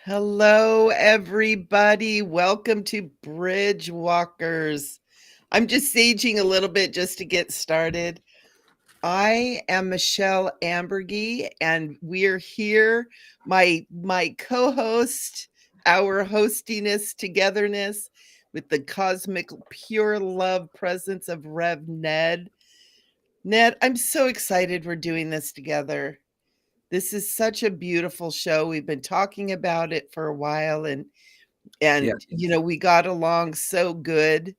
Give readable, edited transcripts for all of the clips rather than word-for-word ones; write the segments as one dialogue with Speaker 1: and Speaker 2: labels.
Speaker 1: Hello, everybody. Welcome to Bridgewalkers. I'm just saging a little bit just to get started. I am Michele Amburgey, and we're here. My co-host, our hostiness, togetherness with the cosmic pure love presence of Rev Ned. Ned, I'm so excited we're doing this together. This is such a beautiful show. We've been talking about it for a while, and
Speaker 2: Yeah.
Speaker 1: we got along so good.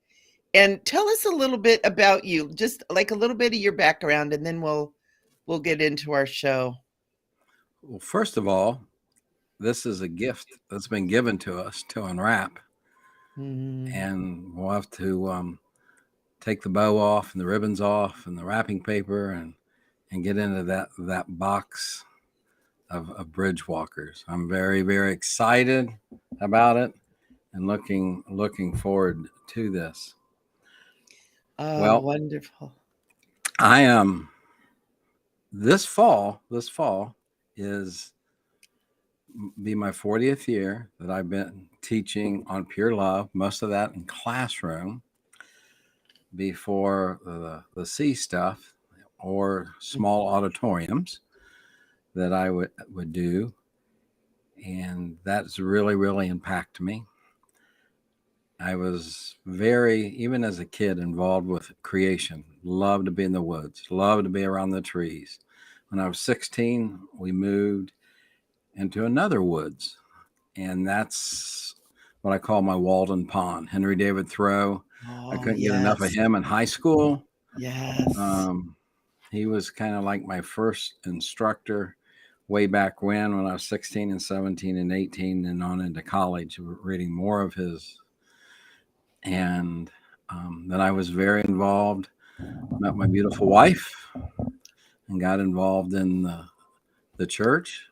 Speaker 1: And tell us a little bit about you, just like a little bit of your background, and then we'll get into our show.
Speaker 2: Well, first of all, this is a gift that's been given to us to unwrap,
Speaker 1: Mm.
Speaker 2: and we'll have to take the bow off and the ribbons off and the wrapping paper and get into that box of Bridgewalkers. I'm very very excited about it and looking forward to this.
Speaker 1: Oh,
Speaker 2: Well,
Speaker 1: wonderful.
Speaker 2: I am this fall is be my 40th year that I've been teaching on pure love, most of that in classroom before the C stuff or small auditoriums that I would do. And that's really impacted me. I was even as a kid, involved with creation, loved to be in the woods, loved to be around the trees. When I was 16, we moved into another woods, and that's what I call my Walden Pond. Henry David Thoreau. I
Speaker 1: Oh,
Speaker 2: couldn't get enough of
Speaker 1: yes.
Speaker 2: him in high school.
Speaker 1: Yes.
Speaker 2: Um, he was kind of like my first instructor way back when I was 16 and 17 and 18 and on into college, reading more of his. And then I was very involved, met my beautiful wife, and got involved in the church.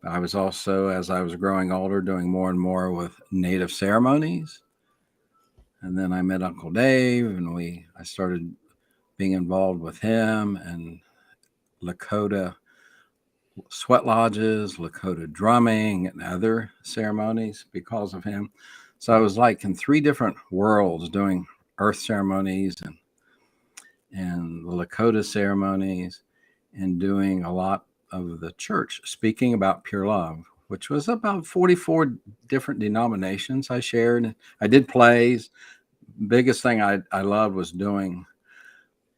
Speaker 2: I was also, as I was growing older, doing more and more with native ceremonies. And then I met Uncle Dave, and I started being involved with him and Lakota sweat lodges, Lakota drumming, and other ceremonies because of him. So I was like in three different worlds, doing earth ceremonies and the Lakota ceremonies, and doing a lot of the church, speaking about pure love, which was about 44 different denominations I shared. I did plays. Biggest thing I loved was doing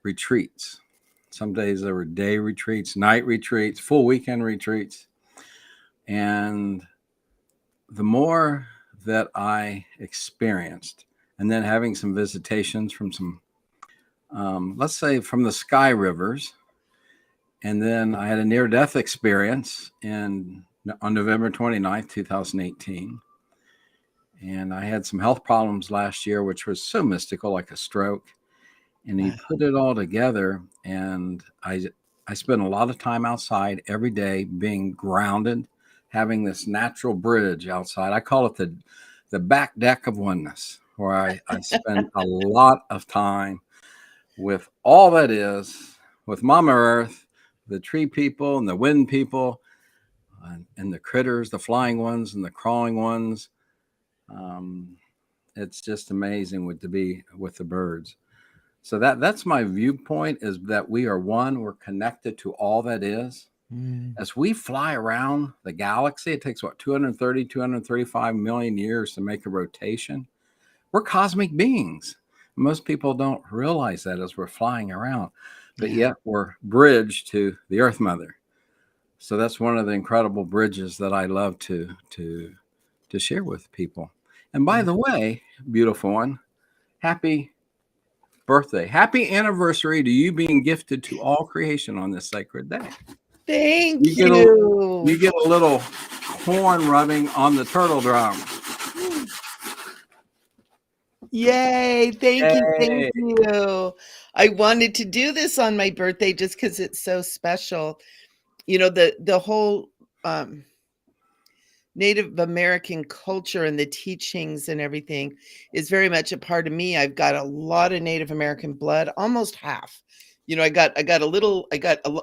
Speaker 2: retreats. Some days there were day retreats, night retreats, full weekend retreats. And the more that I experienced, and then having some visitations from some, let's say, from the Sky Rivers, and then I had a near-death experience on November 29th, 2018. And I had some health problems last year, which was so mystical, like a stroke. And he put it all together, and I spent a lot of time outside every day, being grounded, having this natural bridge outside. I call it the back deck of oneness, where I spend a lot of time with all that is, with Mama Earth, the tree people and the wind people, and the critters, the flying ones and the crawling ones. Um, it's just amazing to be with the birds. So that's my viewpoint, is that we are one. We're connected to all that is.
Speaker 1: Mm.
Speaker 2: As we fly around the galaxy, it takes 235 million years to make a rotation. We're cosmic beings. Most people don't realize that as we're flying around, but
Speaker 1: Yeah.
Speaker 2: yet we're bridged to the Earth Mother. So that's one of the incredible bridges that I love to share with people. And by
Speaker 1: Yeah.
Speaker 2: the way, beautiful one, happy birthday. Happy anniversary to you being gifted to all creation on this sacred day.
Speaker 1: Thank
Speaker 2: You get a
Speaker 1: you.
Speaker 2: you get a little corn rubbing on the turtle drum.
Speaker 1: Yay. Thank you. Thank
Speaker 2: Yay.
Speaker 1: you. I wanted to do this on my birthday just because it's so special. The whole Native American culture and the teachings and everything is very much a part of me. I've got a lot of Native American blood, almost half. I got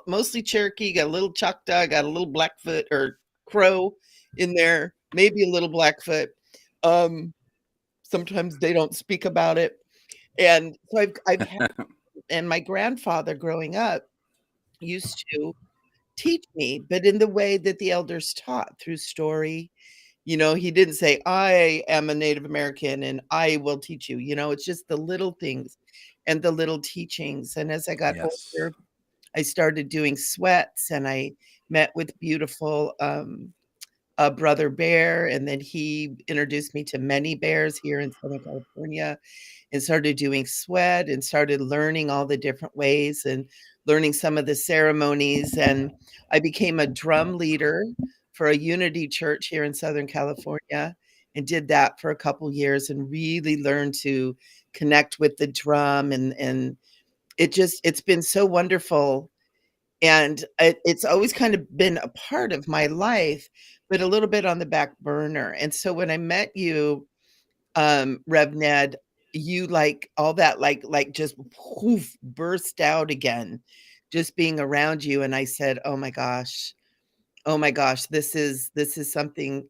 Speaker 1: mostly Cherokee, got a little Choctaw, got a little Blackfoot or Crow in there. maybe a little Blackfoot. Um, sometimes they don't speak about it. And so I've had, and my grandfather growing up used to teach me, but in the way that the elders taught through story. You know, he didn't say, I am a Native American and I will teach you. You know, it's just the little things and the little teachings. And as I got
Speaker 2: Yes.
Speaker 1: older, I started doing sweats and I met with beautiful brother bear. And then he introduced me to many bears here in Southern California and started doing sweat and started learning all the different ways and learning some of the ceremonies. And I became a drum leader for a unity church here in Southern California and did that for a couple years and really learned to connect with the drum and it's been so wonderful. And it's always kind of been a part of my life, but a little bit on the back burner. And so when I met you, Rev Ned, you like all that like just poof, burst out again, just being around you. And I said, oh my gosh, this is something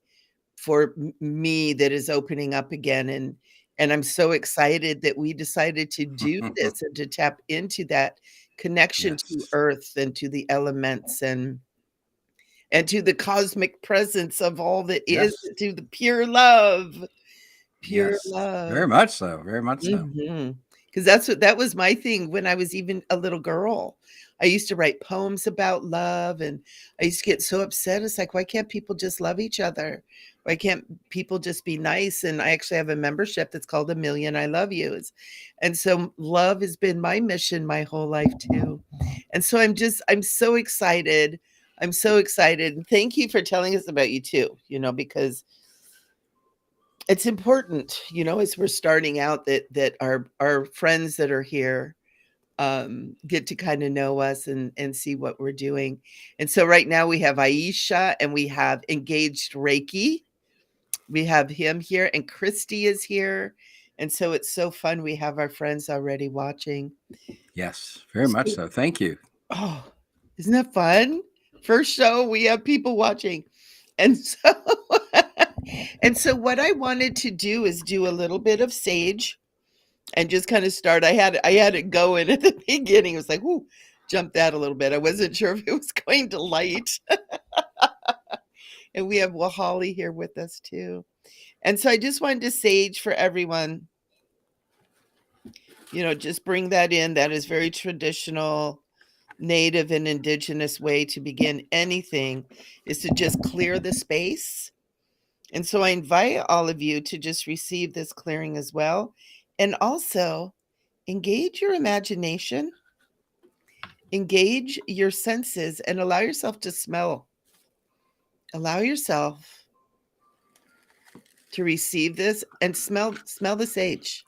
Speaker 1: for me that is opening up again. And I'm so excited that we decided to do this and to tap into that connection to
Speaker 2: Yes.
Speaker 1: earth and to the elements and to the cosmic presence of all that is,
Speaker 2: Yes.
Speaker 1: to the pure love. Pure
Speaker 2: Yes. Very
Speaker 1: love.
Speaker 2: much so. Very much so.
Speaker 1: Because that was my thing when I was even a little girl. I used to write poems about love, and I used to get so upset. It's like, why can't people just love each other? Why can't people just be nice? And I actually have a membership that's called A Million I Love Yous. And so love has been my mission my whole life too. And so I'm so excited. I'm so excited. And thank you for telling us about you too, because it's important, as we're starting out that our friends that are here get to kind of know us and see what we're doing. And so right now we have Aisha and we have Engaged Reiki. We have him here and Christy is here. And so it's so fun. We have our friends already watching.
Speaker 2: Yes. Very much
Speaker 1: So,
Speaker 2: so. Thank you.
Speaker 1: oh, isn't that fun? First show, we have people watching. And so and so what I wanted to do is do a little bit of sage and just kind of start. I had it going at the beginning. It was like, ooh, jumped out a little bit. I wasn't sure if it was going to light. And we have Wahali here with us too. And so I just wanted to sage for everyone, just bring that in. That is very traditional, native and indigenous way to begin anything, is to just clear the space. And so I invite all of you to just receive this clearing as well. And also engage your imagination, engage your senses, and allow yourself to smell. Allow yourself to receive this and smell the sage.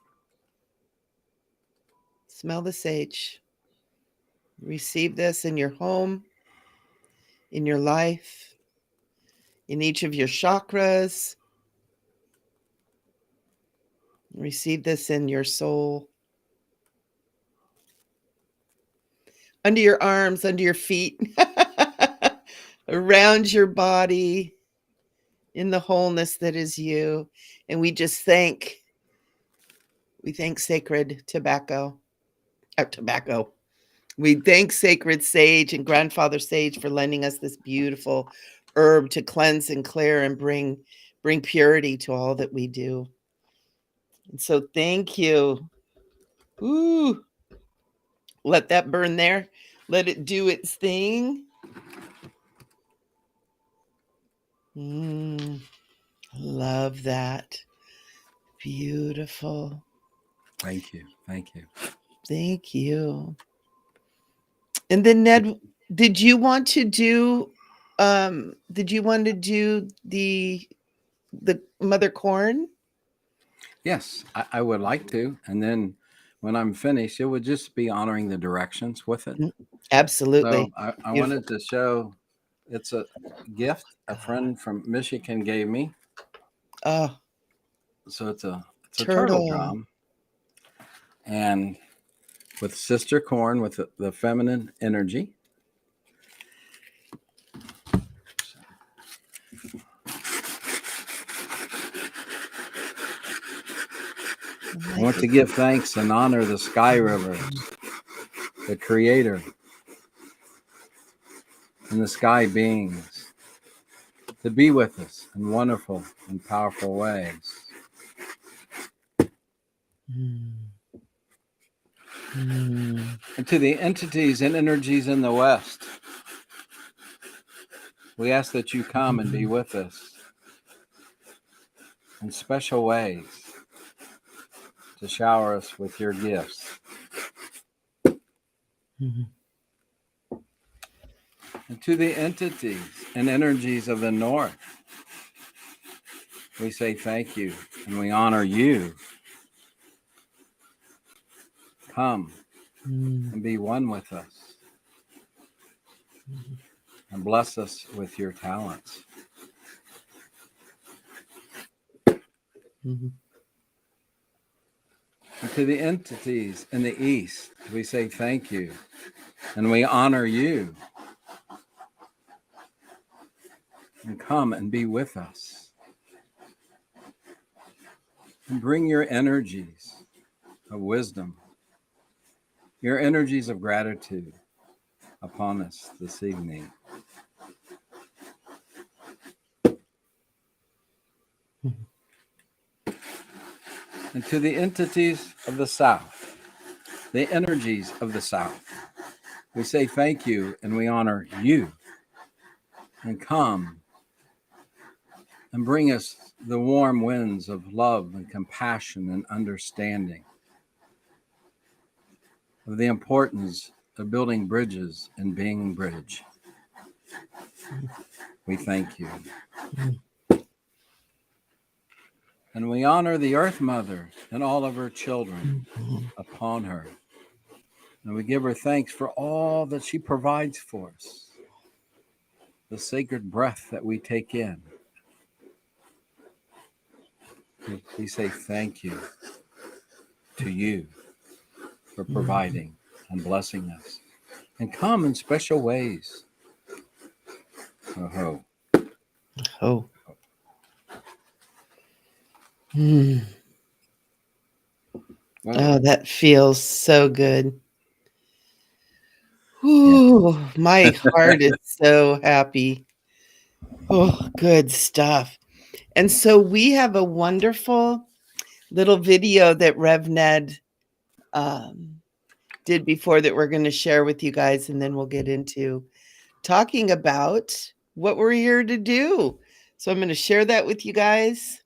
Speaker 1: Smell the sage. Receive this in your home, in your life, in each of your chakras. Receive this in your soul, under your arms, under your feet, around your body, in the wholeness that is you. And we thank sacred tobacco. We thank sacred sage and grandfather sage for lending us this beautiful herb to cleanse and clear and bring purity to all that we do. And so thank you. Ooh, let that burn there. Let it do its thing. Love that. Beautiful.
Speaker 2: Thank you. Thank you.
Speaker 1: Thank you. And then Ned, did you want to do the mother corn?
Speaker 2: Yes, I would like to. And then when I'm finished, it would just be honoring the directions with it. So
Speaker 1: Absolutely.
Speaker 2: I
Speaker 1: Beautiful.
Speaker 2: wanted to show it's a gift a friend from Michigan gave me.
Speaker 1: Oh,
Speaker 2: So it's a turtle
Speaker 1: turtle.
Speaker 2: drum, and with sister corn with the feminine energy. I want to give thanks and honor the sky rivers, the creator, and the sky beings to be with us in wonderful and powerful ways. And to the entities and energies in the West, we ask that you come and be with us in special ways to shower us with your gifts. And to the entities and energies of the North, we say thank you and we honor you. Come and be one with us and bless us with your talents. And to the entities in the East, we say thank you and we honor you. And come and be with us. And bring your energies of wisdom, your energies of gratitude upon us this evening. And to the entities of the South, the energies of the South, we say thank you and we honor you. And come and bring us the warm winds of love and compassion and understanding of the importance of building bridges and being bridge. We thank you. And we honor the Earth Mother and all of her children upon her. And we give her thanks for all that she provides for us. The sacred breath that we take in. We say thank you to you for providing and blessing us. And come in special ways. Oh.
Speaker 1: Oh. Oh, that feels so good. Ooh, yeah. My heart is so happy. Oh, good stuff. And so we have a wonderful little video that Rev Ned did before that we're going to share with you guys, and then we'll get into talking about what we're here to do. So I'm going to share that with you guys,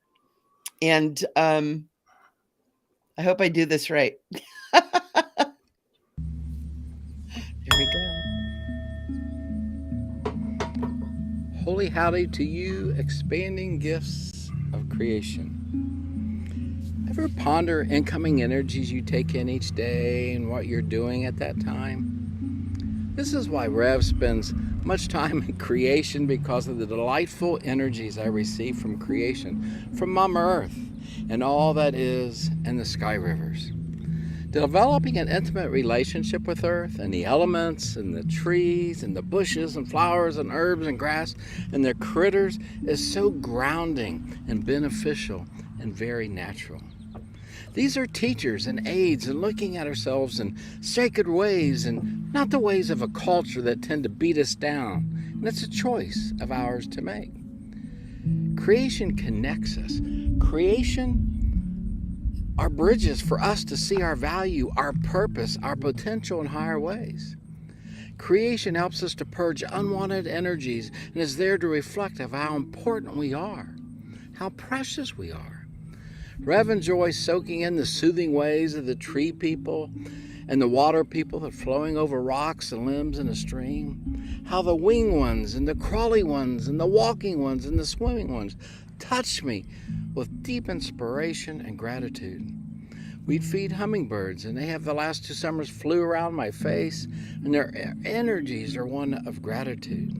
Speaker 1: and I hope I do this right. Here we go.
Speaker 2: Holy howdy to you, expanding gifts of creation. Ever ponder incoming energies you take in each day and what you're doing at that time? This is why Rev spends much time in creation, because of the delightful energies I receive from creation, from Mama Earth and all that is and the sky rivers. Developing an intimate relationship with Earth and the elements and the trees and the bushes and flowers and herbs and grass and their critters is so grounding and beneficial and very natural. These are teachers and aids in looking at ourselves in sacred ways and not the ways of a culture that tend to beat us down. And it's a choice of ours to make. Creation connects us. Creation are bridges for us to see our value, our purpose, our potential in higher ways. Creation helps us to purge unwanted energies and is there to reflect of how important we are, how precious we are. Rev enjoys soaking in the soothing ways of the tree people and the water people that are flowing over rocks and limbs in a stream, how the winged ones and the crawly ones and the walking ones and the swimming ones touch me with deep inspiration and gratitude. We'd feed hummingbirds, and they have the last 2 summers flew around my face, and their energies are one of gratitude.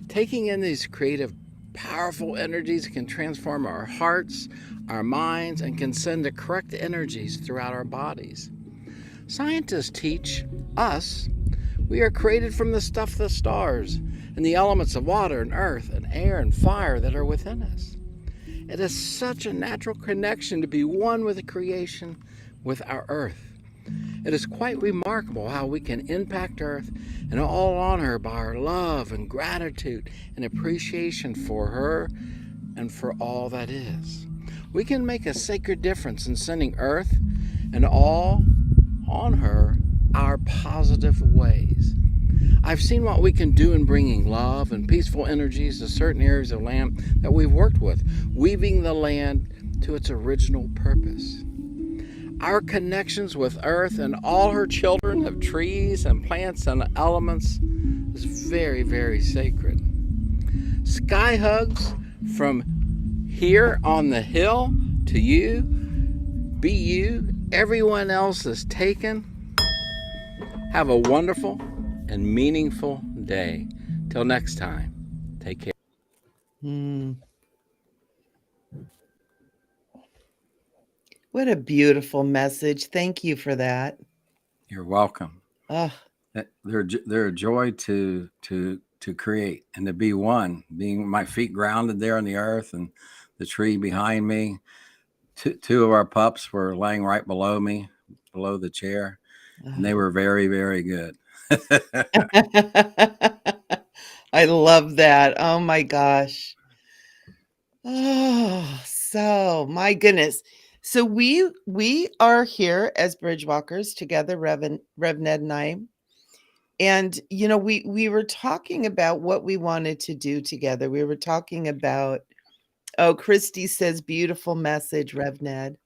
Speaker 2: Taking in these creative, powerful energies can transform our hearts, our minds, and can send the correct energies throughout our bodies. Scientists teach us we are created from the stuff of the stars and the elements of water and earth and air and fire that are within us. It is such a natural connection to be one with the creation, with our earth. It is quite remarkable how we can impact Earth and all on her by our love and gratitude and appreciation for her and for all that is. We can make a sacred difference in sending Earth and all on her our positive ways. I've seen what we can do in bringing love and peaceful energies to certain areas of land that we've worked with, weaving the land to its original purpose. Our connections with Earth and all her children of trees and plants and elements is very, very sacred. Sky hugs from here on the hill to you, be you, everyone else is taken. Have a wonderful and meaningful day. Till next time, take care.
Speaker 1: What a beautiful message. Thank you for that.
Speaker 2: You're welcome.
Speaker 1: Oh,
Speaker 2: They're a joy to create and to be one, being my feet grounded there on the earth and the tree behind me. Two of our pups were laying right below me, below the chair, and they were very, very good.
Speaker 1: I love that. Oh my gosh. Oh, so my goodness. So we are here as Bridgewalkers together, Rev Ned and I. And we were talking about what we wanted to do together. We were talking about, oh, Christy says beautiful message, Rev Ned.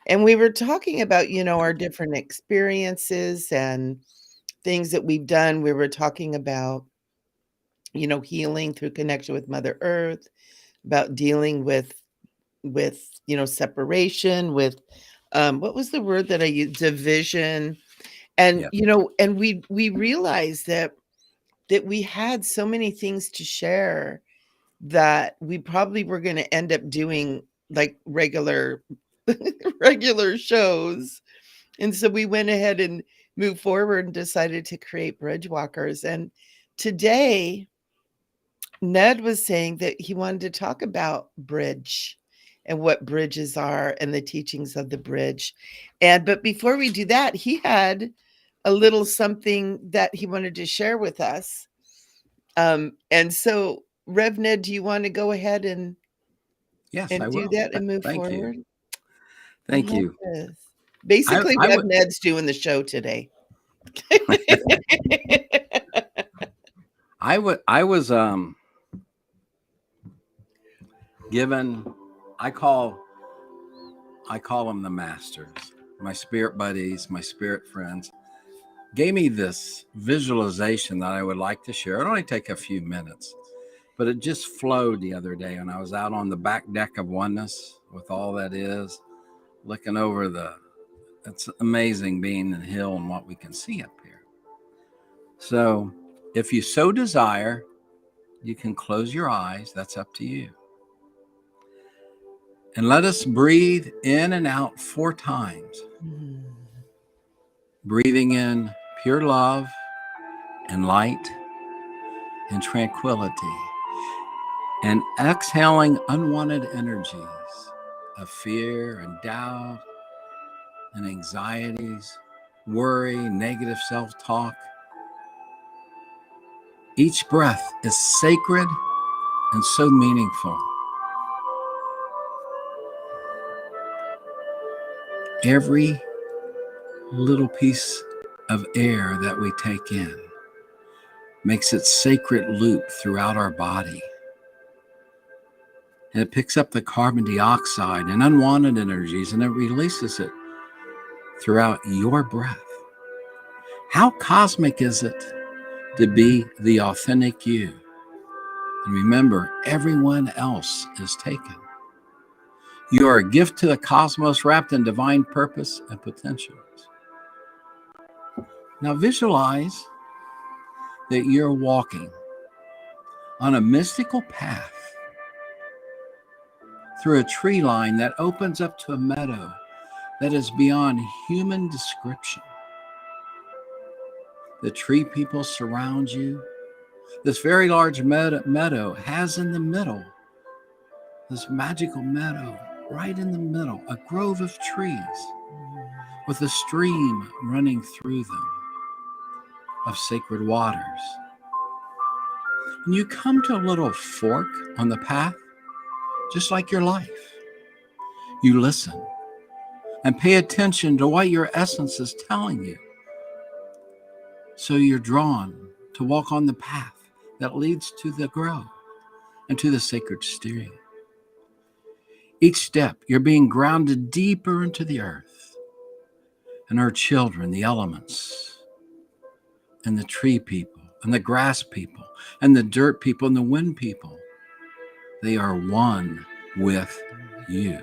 Speaker 1: And we were talking about, our different experiences and things that we've done. We were talking about, healing through connection with Mother Earth, about dealing with separation, with what was the word that I used? Division. And
Speaker 2: Yep.
Speaker 1: And we realized that we had so many things to share that we probably were going to end up doing like regular regular shows. And so we went ahead and moved forward and decided to create Bridgewalkers. And today Ned was saying that he wanted to talk about bridge and what bridges are and the teachings of the bridge. But before we do that, he had a little something that he wanted to share with us. And so, Rev Ned, do you want to go ahead and
Speaker 2: Yes, I
Speaker 1: do
Speaker 2: will.
Speaker 1: that and move
Speaker 2: Thank
Speaker 1: forward?
Speaker 2: you.
Speaker 1: I
Speaker 2: Thank
Speaker 1: love
Speaker 2: you.
Speaker 1: this. Basically,
Speaker 2: I
Speaker 1: Rev
Speaker 2: would.
Speaker 1: Ned's doing the show today.
Speaker 2: I was given. I call them the masters, my spirit buddies, my spirit friends. Gave me this visualization that I would like to share. It only take a few minutes, but it just flowed the other day when I was out on the back deck of oneness with all that is, looking over it's amazing being in the hill and what we can see up here. So if you so desire, you can close your eyes. That's up to you. And let us breathe in and out 4 times. Breathing in pure love and light and tranquility. And exhaling unwanted energies of fear and doubt and anxieties, worry, negative self-talk. Each breath is sacred and so meaningful. Every little piece of air that we take in makes its sacred loop throughout our body. And it picks up the carbon dioxide and unwanted energies and it releases it throughout your breath. How cosmic is it to be the authentic you? And remember, everyone else is taken. You are a gift to the cosmos wrapped in divine purpose and potentials. Now visualize that you're walking on a mystical path through a tree line that opens up to a meadow that is beyond human description. The tree people surround you. This very large meadow has in the middle this magical meadow right in the middle, a grove of trees with a stream running through them of sacred waters. And you come to a little fork on the path, just like your life. You listen and pay attention to what your essence is telling you. So you're drawn to walk on the path that leads to the grove and to the sacred stream. Each step, you're being grounded deeper into the earth and our children, the elements, and the tree people, and the grass people, and the dirt people, and the wind people. They are one with you.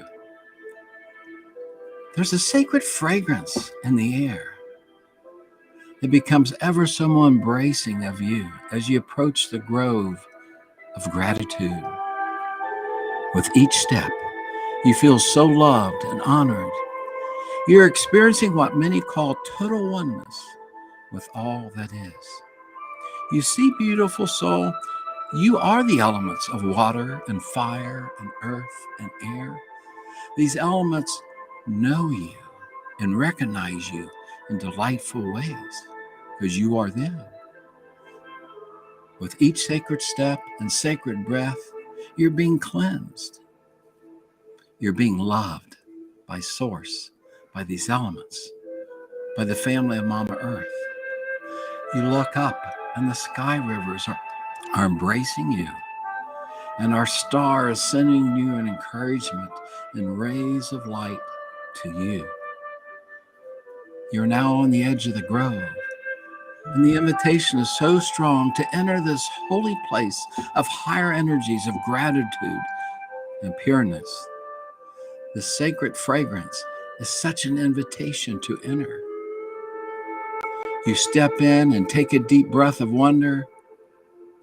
Speaker 2: There's a sacred fragrance in the air. It becomes ever so more embracing of you as you approach the grove of gratitude. With each step, you feel so loved and honored. You're experiencing what many call total oneness with all that is. You see, beautiful soul, you are the elements of water and fire and earth and air. These elements know you and recognize you in delightful ways because you are them. With each sacred step and sacred breath, you're being cleansed. You're being loved by Source, by these elements, by the family of Mama Earth. You look up and the sky rivers are embracing you, and our star is sending you an encouragement and rays of light to you. You're now on the edge of the grove, and the invitation is so strong to enter this holy place of higher energies of gratitude and pureness. The sacred fragrance is such an invitation to enter. You step in and take a deep breath of wonder,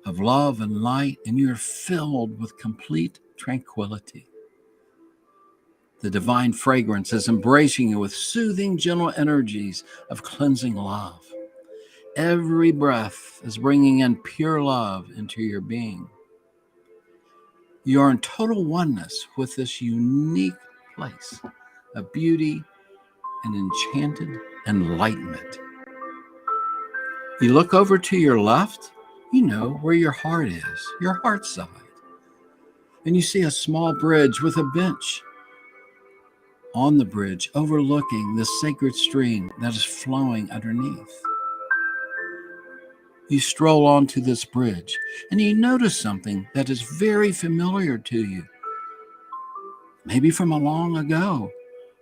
Speaker 2: of love and light, and you're filled with complete tranquility. The divine fragrance is embracing you with soothing, gentle energies of cleansing love. Every breath is bringing in pure love into your being. You are in total oneness with this unique place of beauty and enchanted enlightenment. You look over to your left, you know where your heart is, your heart side. And you see a small bridge with a bench on the bridge overlooking the sacred stream that is flowing underneath. You stroll onto this bridge and you notice something that is very familiar to you, maybe from a long ago,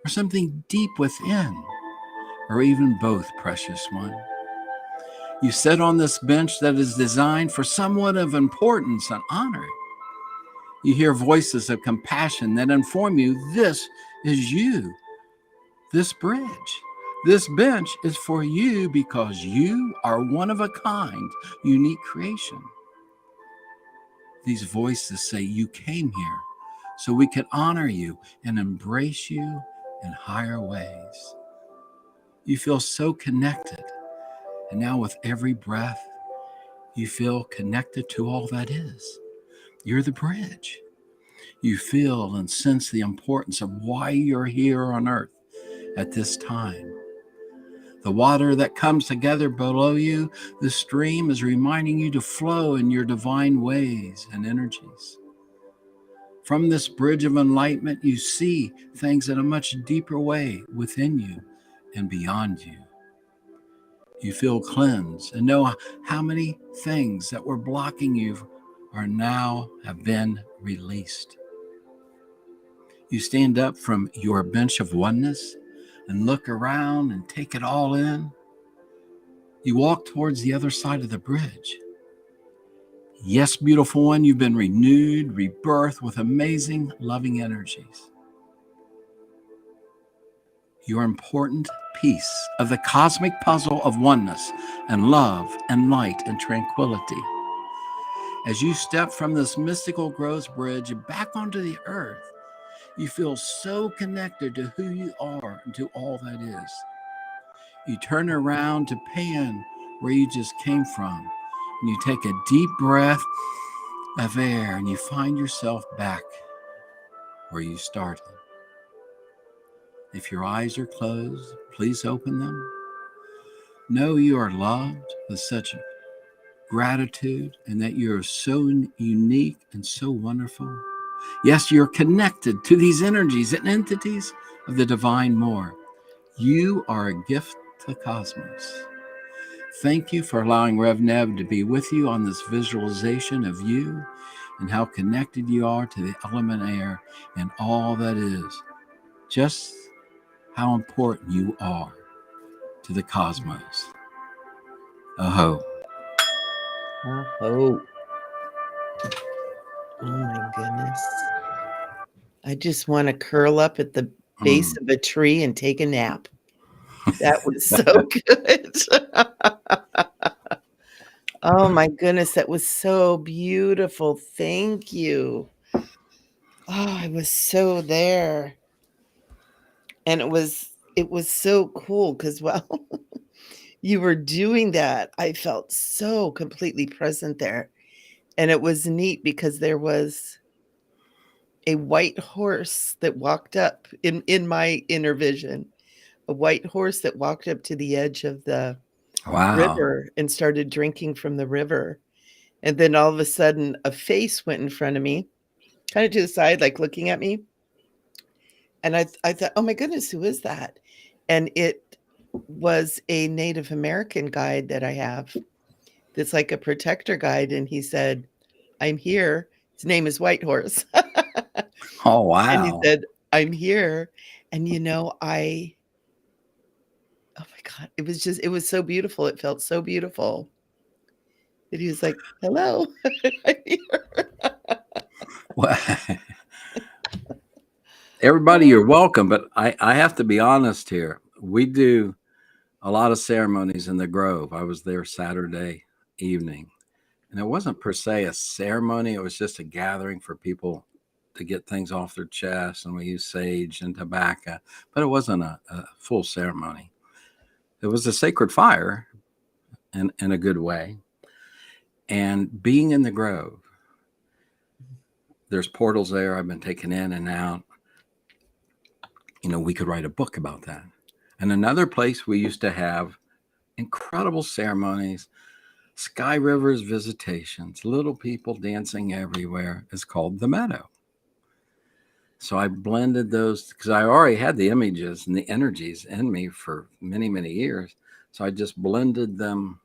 Speaker 2: or something deep within, or even both, precious one. You sit on this bench that is designed for someone of importance and honor. You hear voices of compassion that inform you this is you, this bridge. This bench is for you because you are one of a kind, unique creation. These voices say you came here so we can honor you and embrace you in higher ways. You feel so connected. And now with every breath, you feel connected to all that is. You're the bridge. You feel and sense the importance of why you're here on earth at this time. The water that comes together below you, the stream, is reminding you to flow in your divine ways and energies. From this bridge of enlightenment, you see things in a much deeper way within you and beyond you. You feel cleansed and know how many things that were blocking you are now have been released. You stand up from your bench of oneness and look around and take it all in. You walk towards the other side of the bridge. Yes, beautiful one, you've been renewed, rebirthed with amazing, loving energies. Your important piece of the cosmic puzzle of oneness and love and light and tranquility. As you step from this mystical growth bridge back onto the earth, you feel so connected to who you are and to all that is. You turn around to pan where you just came from, and you take a deep breath of air, and you find yourself back where you started. If your eyes are closed, please open them. Know you are loved with such gratitude and that you are so unique and so wonderful. Yes, you're connected to these energies and entities of the divine more. You are a gift to the cosmos. Thank you for allowing Rev Ned to be with you on this visualization of you and how connected you are to the element air and all that is. Just how important you are to the cosmos. Aho.
Speaker 1: Oh, oh my goodness. I just want to curl up at the base of a tree and take a nap. That was so good. Oh my goodness, that was so beautiful. Thank you. Oh, I was so there. And it was so cool because well, you were doing that. I felt so completely present there. And it was neat because there was a white horse that walked up in my inner vision, a white horse that walked up to the edge of the
Speaker 2: Wow.
Speaker 1: river and started drinking from the river. And then all of a sudden, a face went in front of me, kind of to the side, like looking at me. And I thought, oh my goodness, who is that? And it was a Native American guide that I have that's like a protector guide. And he said, I'm here. His name is Whitehorse.
Speaker 2: Oh,
Speaker 1: And he
Speaker 2: wow.
Speaker 1: said, I'm here. And oh my God, it was so beautiful. It felt so beautiful. And he was like, hello. I'm here.
Speaker 2: Well, everybody, you're welcome, but I have to be honest here. We do a lot of ceremonies in the Grove. I was there Saturday evening, and it wasn't per se a ceremony. It was just a gathering for people to get things off their chest, and we used sage and tobacco, but it wasn't a full ceremony. It was a sacred fire in a good way. And being in the Grove, there's portals there. I've been taken in and out. We could write a book about that. And another place we used to have incredible ceremonies, Sky Rivers visitations, little people dancing everywhere, is called the Meadow. So I blended those because I already had the images and the energies in me for many, many years. So I just blended them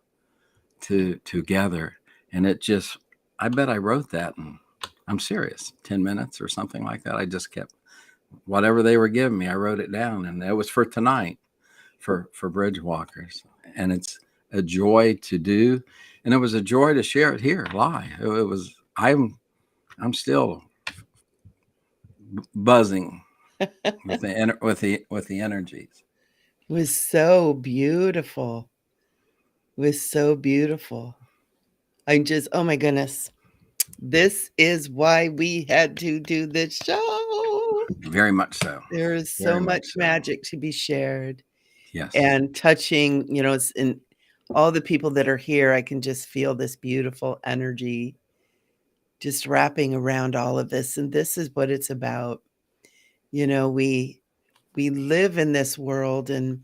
Speaker 2: together. And I bet I wrote that in, I'm serious, 10 minutes or something like that. I just kept whatever they were giving me, I wrote it down. And it was for tonight for Bridgewalkers. And it's a joy to do. And it was a joy to share it here live. I'm still buzzing with the energies.
Speaker 1: It was so beautiful. It was so beautiful. Oh my goodness. This is why we had to do this show.
Speaker 2: Very much so.
Speaker 1: There is so
Speaker 2: Very much
Speaker 1: much
Speaker 2: so.
Speaker 1: magic to be shared
Speaker 2: Yes.
Speaker 1: and touching, it's in all the people that are here. I can just feel this beautiful energy just wrapping around all of this. And this is what it's about. We live in this world and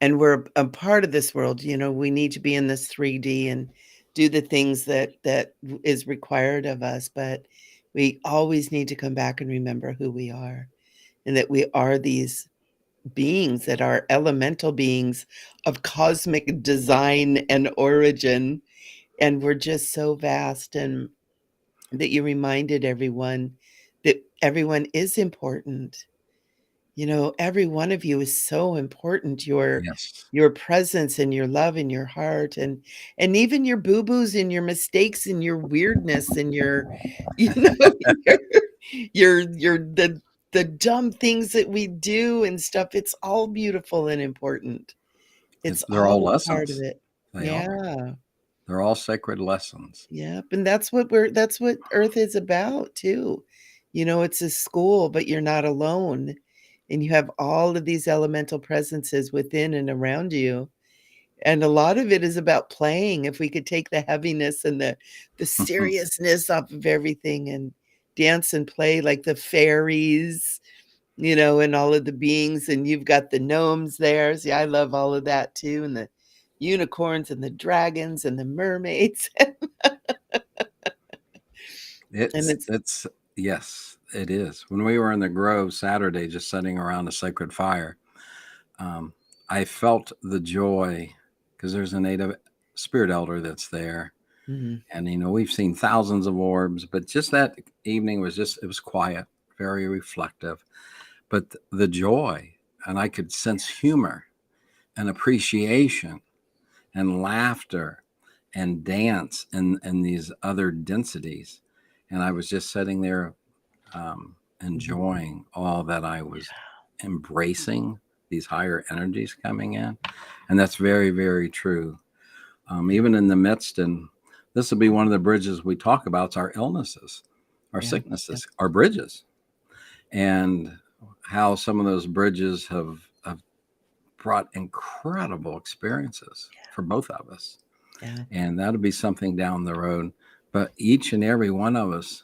Speaker 1: we're a part of this world. We need to be in this 3D and do the things that is required of us, but we always need to come back and remember who we are and that we are these beings that are elemental beings of cosmic design and origin, and we're just so vast. And that you reminded everyone that everyone is important. Every one of you is so important.
Speaker 2: Yes.
Speaker 1: Your presence and your love and your heart and even your boo-boos and your mistakes and your weirdness and your you know your the dumb things that we do and stuff. It's all beautiful and important. It's
Speaker 2: They're all
Speaker 1: all a part of
Speaker 2: lessons.
Speaker 1: it.
Speaker 2: They are.
Speaker 1: Yeah.
Speaker 2: They're all sacred lessons.
Speaker 1: Yep, and that's what Earth is about too. It's a school, but you're not alone. And you have all of these elemental presences within and around you. And a lot of it is about playing. If we could take the heaviness and the seriousness off of everything and dance and play like the fairies, and all of the beings, and you've got the gnomes there. See, I love all of that too, and the unicorns and the dragons and the mermaids. And
Speaker 2: It's yes, it is. When we were in the Grove Saturday, just sitting around a sacred fire, I felt the joy because there's a native spirit elder that's there.
Speaker 1: Mhm.
Speaker 2: And, we've seen thousands of orbs, but just that evening it was quiet, very reflective, but the joy, and I could sense humor and appreciation and laughter and dance and these other densities. And I was just sitting there enjoying all that I was embracing, these higher energies coming in. And that's very, very true. Even in the midst, and this will be one of the bridges we talk about, it's our illnesses, our
Speaker 1: Yeah.
Speaker 2: sicknesses, our bridges, and how some of those bridges have brought incredible experiences for both of us.
Speaker 1: Yeah.
Speaker 2: And that'll be something down the road. But each and every one of us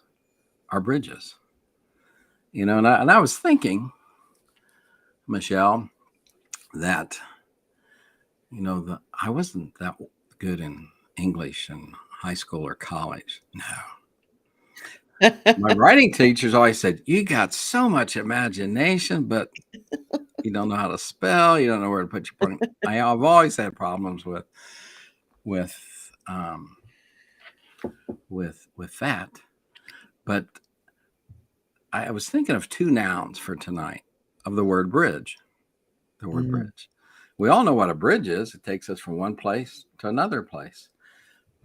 Speaker 2: are bridges, and I was thinking, Michele, that, I wasn't that good in English in high school or college. No. My writing teachers always said, you got so much imagination, but you don't know how to spell. You don't know where to put your point. I've always had problems with that. But I was thinking of two nouns for tonight of the word bridge. The word bridge. We all know what a bridge is. It takes us from one place to another place.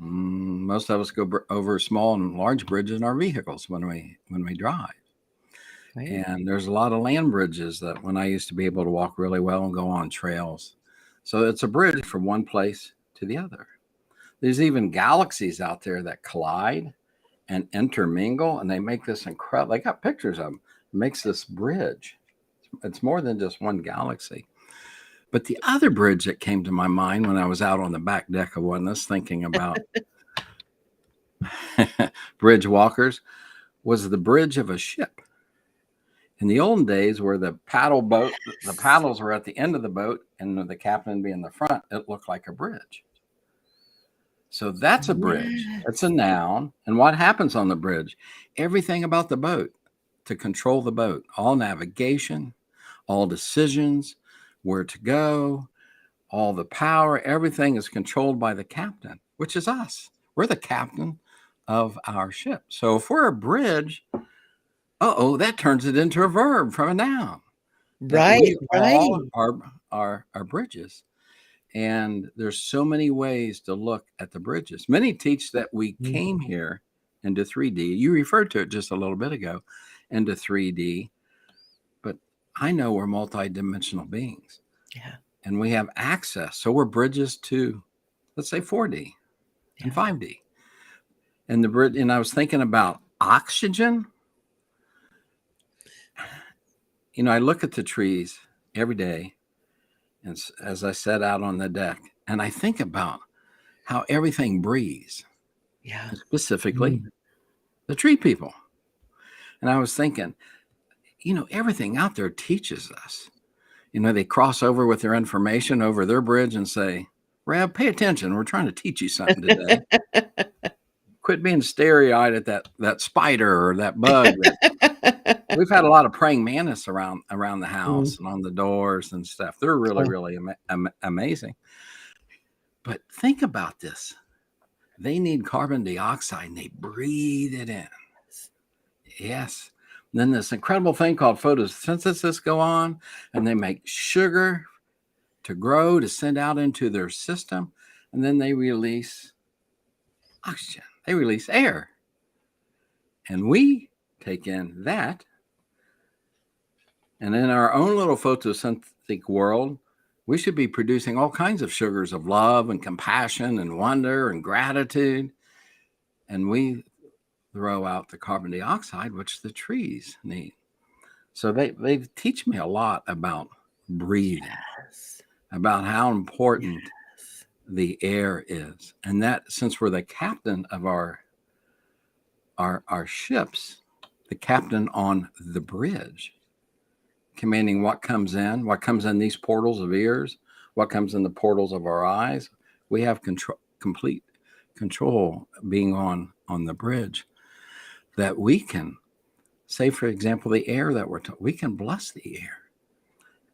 Speaker 2: Most of us go over small and large bridges in our vehicles when we drive.
Speaker 1: Right.
Speaker 2: And there's a lot of land bridges that when I used to be able to walk really well and go on trails. So it's a bridge from one place to the other. There's even galaxies out there that collide and intermingle, and they make this incredible. I got pictures of them. It makes this bridge. It's more than just one galaxy. But the other bridge that came to my mind when I was out on the back deck of Oneness thinking about Bridgewalkers was the bridge of a ship. In the olden days, where the paddles were at the end of the boat and the captain being the front, it looked like a bridge. So that's a bridge. It's a noun. And what happens on the bridge? Everything about the boat to control the boat, all navigation, all decisions, where to go, all the power, everything is controlled by the captain, which is us. We're the captain of our ship. So if we're a bridge, that turns it into a verb from a noun. That
Speaker 1: Right.
Speaker 2: we
Speaker 1: Right.
Speaker 2: all are bridges. And there's so many ways to look at the bridges. Many teach that we came here into 3D. You referred to it just a little bit ago, into 3D. But I know we're multidimensional beings.
Speaker 1: Yeah.
Speaker 2: And we have access. So we're bridges to, let's say, 4D and 5D. And and I was thinking about oxygen. I look at the trees every day, and as I sat out on the deck, and I think about how everything breathes.
Speaker 1: Yeah.
Speaker 2: Specifically, the tree people. And I was thinking, everything out there teaches us. They cross over with their information over their bridge and say, Rev, pay attention. We're trying to teach you something today. Quit being starry-eyed at that spider or that bug. We've had a lot of praying mantis around the house and on the doors and stuff. They're really, really amazing. But think about this. They need carbon dioxide and they breathe it in. Yes. And then this incredible thing called photosynthesis go on, and they make sugar to grow, to send out into their system. And then they release oxygen. They release air. And we take in that. And in our own little photosynthetic world, we should be producing all kinds of sugars of love and compassion and wonder and gratitude. And we throw out the carbon dioxide, which the trees need. So they teach me a lot about breathing, about how important the air is. And that since we're the captain of our ships, the captain on the bridge, commanding what comes in these portals of ears, what comes in the portals of our eyes. We have complete control being on the bridge, that we can say, for example, the air that we can bless the air.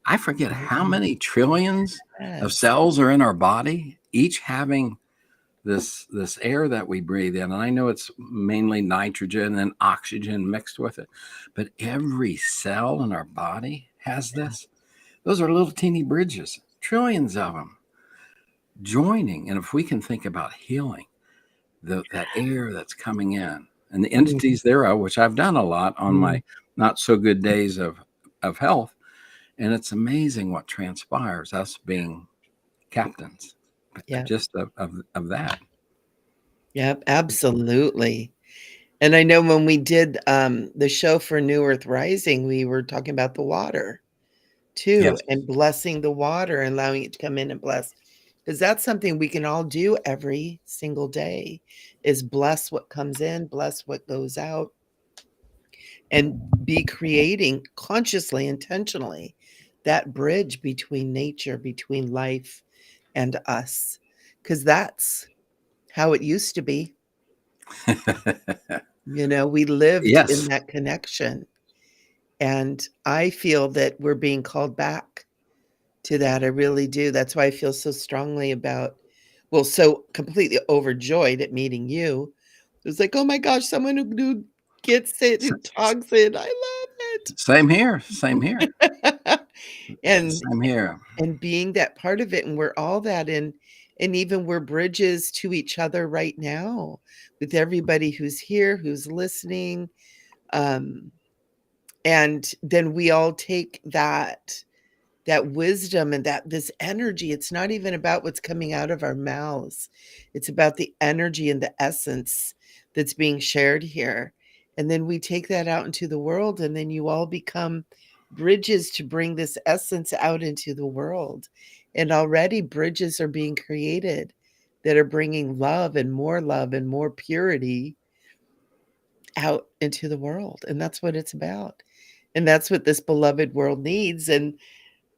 Speaker 2: I forget how many trillions of cells are in our body, each having this air that we breathe in. And I know it's mainly nitrogen and oxygen mixed with it, but every cell in our body has this. Those are little teeny bridges, trillions of them joining. And if we can think about healing that air that's coming in and the entities thereof, which I've done a lot on my not so good days of health. And it's amazing what transpires, us being captains, just of that.
Speaker 1: Yep, absolutely. And I know when we did the show for New Earth Rising, we were talking about the water too, and blessing the water and allowing it to come in and bless. Because that's something we can all do every single day, is bless what comes in, bless what goes out, and be creating consciously, intentionally, that bridge between nature, between life and us. Because that's how it used to be. We lived in that connection. And I feel that we're being called back to that. I really do. That's why I feel so strongly about, so completely overjoyed at meeting you. It was like, oh my gosh, someone who gets it, who talks it. I love it.
Speaker 2: Same here.
Speaker 1: And
Speaker 2: same here.
Speaker 1: And being that part of it, and we're all that, and even we're bridges to each other right now with everybody who's here, who's listening. And then we all take that wisdom and this energy. It's not even about what's coming out of our mouths. It's about the energy and the essence that's being shared here. And then we take that out into the world, and then you all become bridges to bring this essence out into the world. And already bridges are being created that are bringing love and more purity out into the world. And that's what it's about. And that's what this beloved world needs. And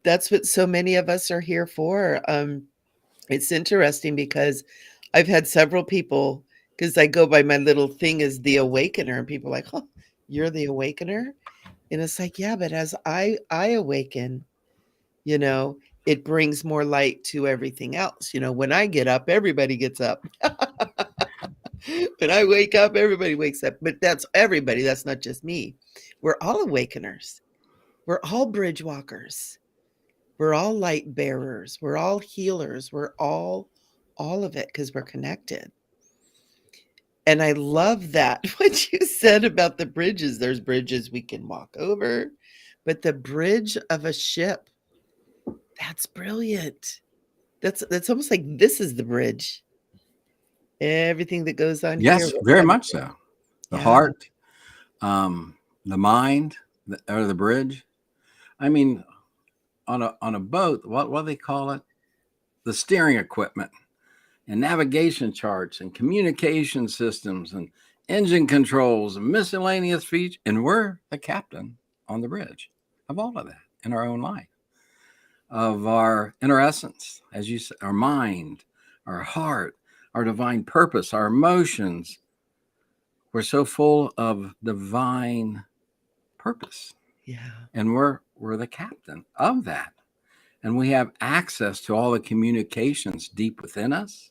Speaker 1: that's what so many of us are here for. It's interesting because I've had several people, because I go by my little thing as the awakener, and people are like, oh, you're the awakener? And it's like, yeah, but as I awaken, it brings more light to everything else. When I get up, everybody gets up. When I wake up, everybody wakes up. But that's everybody. That's not just me. We're all awakeners. We're all bridge walkers. We're all light bearers. We're all healers. We're all of it, because we're connected. And I love that, what you said about the bridges. There's bridges we can walk over, but the bridge of a ship, that's brilliant. That's almost like this is the bridge. Everything that goes on here.
Speaker 2: Yes, very much so. The heart, the mind, or the bridge. I mean, on a boat, what do they call it? The steering equipment and navigation charts and communication systems and engine controls and miscellaneous features. And we're the captain on the bridge of all of that in our own life, of our inner essence, as you said, our mind, our heart, our divine purpose, our emotions. We're so full of divine purpose.
Speaker 1: Yeah.
Speaker 2: And we're the captain of that. And we have access to all the communications deep within us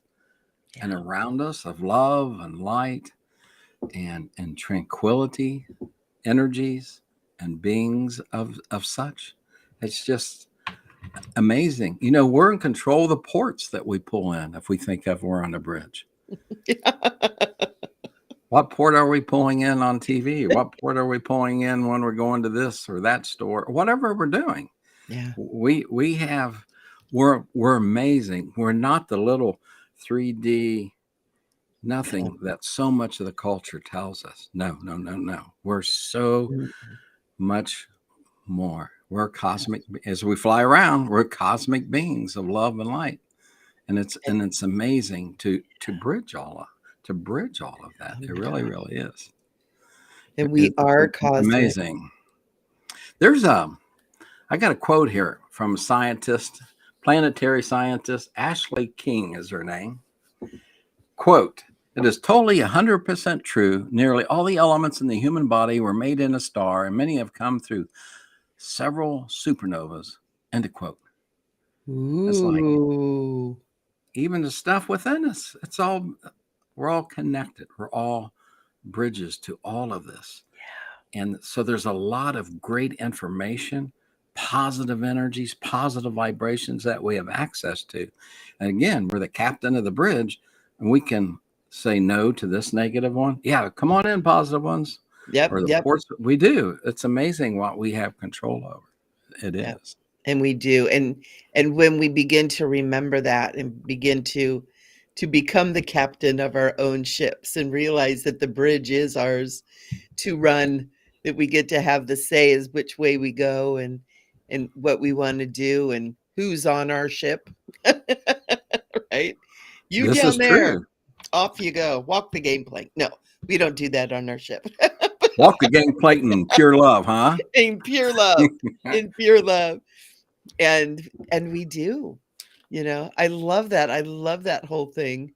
Speaker 2: and around us of love and light and tranquility, energies and beings of such. It's just amazing. We're in control of the ports that we pull in if we think of we're on a bridge. What port are we pulling in on TV? What port are we pulling in when we're going to this or that store? Whatever we're doing.
Speaker 1: Yeah.
Speaker 2: We're amazing. We're not the little 3D nothing that so much of the culture tells us. No. We're so much more. We're cosmic. As we fly around, we're cosmic beings of love and light. And it's amazing to bridge all of that. It really, really is.
Speaker 1: And we are
Speaker 2: It's
Speaker 1: cosmic.
Speaker 2: amazing. I got a quote here from a scientist, planetary scientist, Ashley King is her name. Quote, "It is totally 100% true. Nearly all the elements in the human body were made in a star, and many have come through several supernovas." End of quote. It's like,
Speaker 1: Ooh.
Speaker 2: even the stuff within us, we're all connected. We're all bridges to all of this.
Speaker 1: Yeah.
Speaker 2: And so there's a lot of great information, positive energies, positive vibrations that we have access to. And again, we're the captain of the bridge, and we can say no to this negative one. Yeah, come on in, positive ones.
Speaker 1: Yep.
Speaker 2: Or the
Speaker 1: Yep.
Speaker 2: ports. We do. It's amazing what we have control over. It
Speaker 1: Yep.
Speaker 2: is.
Speaker 1: And we do. And when we begin to remember that and begin to become the captain of our own ships and realize that the bridge is ours to run, that we get to have the say as which way we go and what we want to do and who's on our ship. Right? You
Speaker 2: This
Speaker 1: down
Speaker 2: is
Speaker 1: there,
Speaker 2: true.
Speaker 1: off you go. Walk the game plank. No, we don't do that on our ship.
Speaker 2: Walk the game plate in pure love, huh?
Speaker 1: In pure love. In pure love. And we do. I love that. I love that whole thing.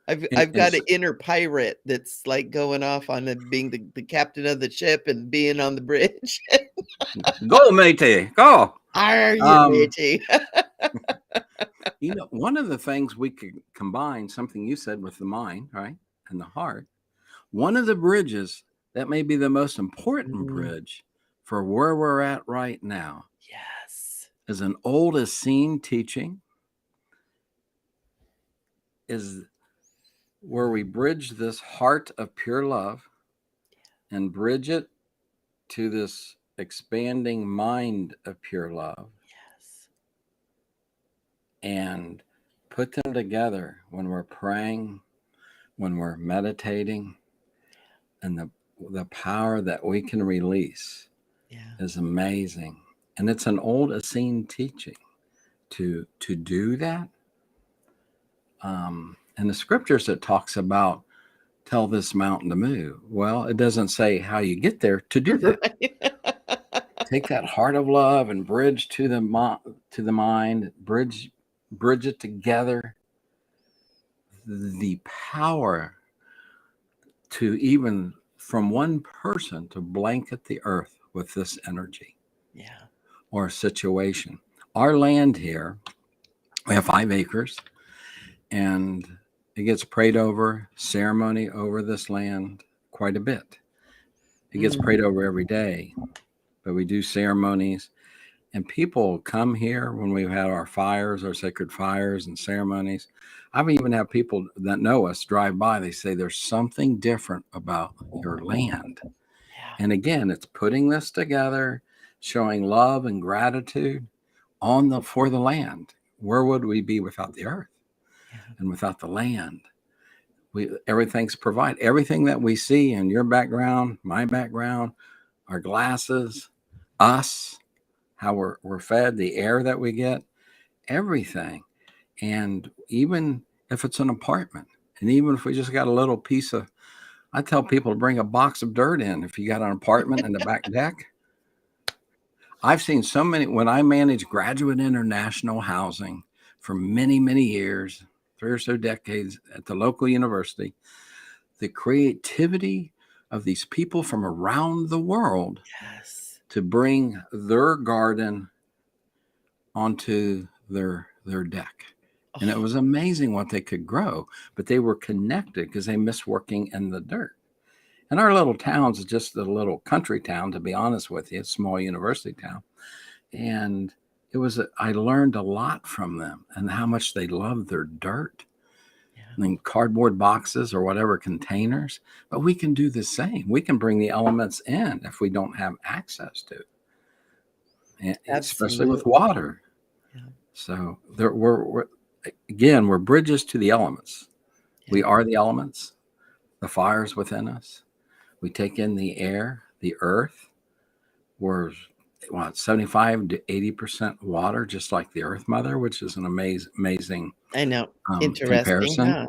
Speaker 1: I've got
Speaker 2: It's,
Speaker 1: an inner pirate that's like going off on being the captain of the ship and being on the bridge.
Speaker 2: go, matey, go.
Speaker 1: Are you,
Speaker 2: Um,
Speaker 1: matey?
Speaker 2: one of the things we could combine, something you said with the mind, right, and the heart, one of the bridges that may be the most important bridge for where we're at right now
Speaker 1: Yes.
Speaker 2: is an old Essene teaching, is where we bridge this heart of pure love and bridge it to this expanding mind of pure love.
Speaker 1: Yes.
Speaker 2: And put them together when we're praying, when we're meditating, and the power that we can release is amazing. And it's an old Essene teaching to do that. And the scriptures, it talks about tell this mountain to move. Well, it doesn't say how you get there to do that.
Speaker 1: Right.
Speaker 2: Take that heart of love and bridge to the mind, bridge it together. The power to even from one person to blanket the earth with this energy, or situation. Our land here, we have 5 acres, and it gets prayed over, ceremony over this land quite a bit. It gets prayed over every day, but we do ceremonies, and people come here when we've had our fires, our sacred fires and ceremonies. I've even had people that know us drive by. They say there's something different about your land. And again, it's putting this together, showing love and gratitude for the land. Where would we be without the earth and without the land? Everything's provided. Everything that we see in your background, my background, our glasses, us, how we're fed, the air that we get, everything. And even if it's an apartment, and even if we just got a little piece of, I tell people to bring a box of dirt in if you got an apartment in the back deck. I've seen so many, when I managed Graduate International Housing for many, many years, 3 or so decades at the local university, the creativity of these people from around the world to bring their garden onto their deck. And it was amazing what they could grow, but they were connected because they missed working in the dirt. And our little town's is just a little country town, to be honest with you, a small university town. And I learned a lot from them and how much they love their dirt. I mean, cardboard boxes or whatever containers, but we can do the same. We can bring the elements in if we don't have access to it, especially with water. So we're bridges to the elements. We are the elements, the fires within us. We take in the air, the earth. We're 75 to 80% water, just like the Earth Mother, which is an amazing
Speaker 1: I know. Interesting,
Speaker 2: comparison.
Speaker 1: huh?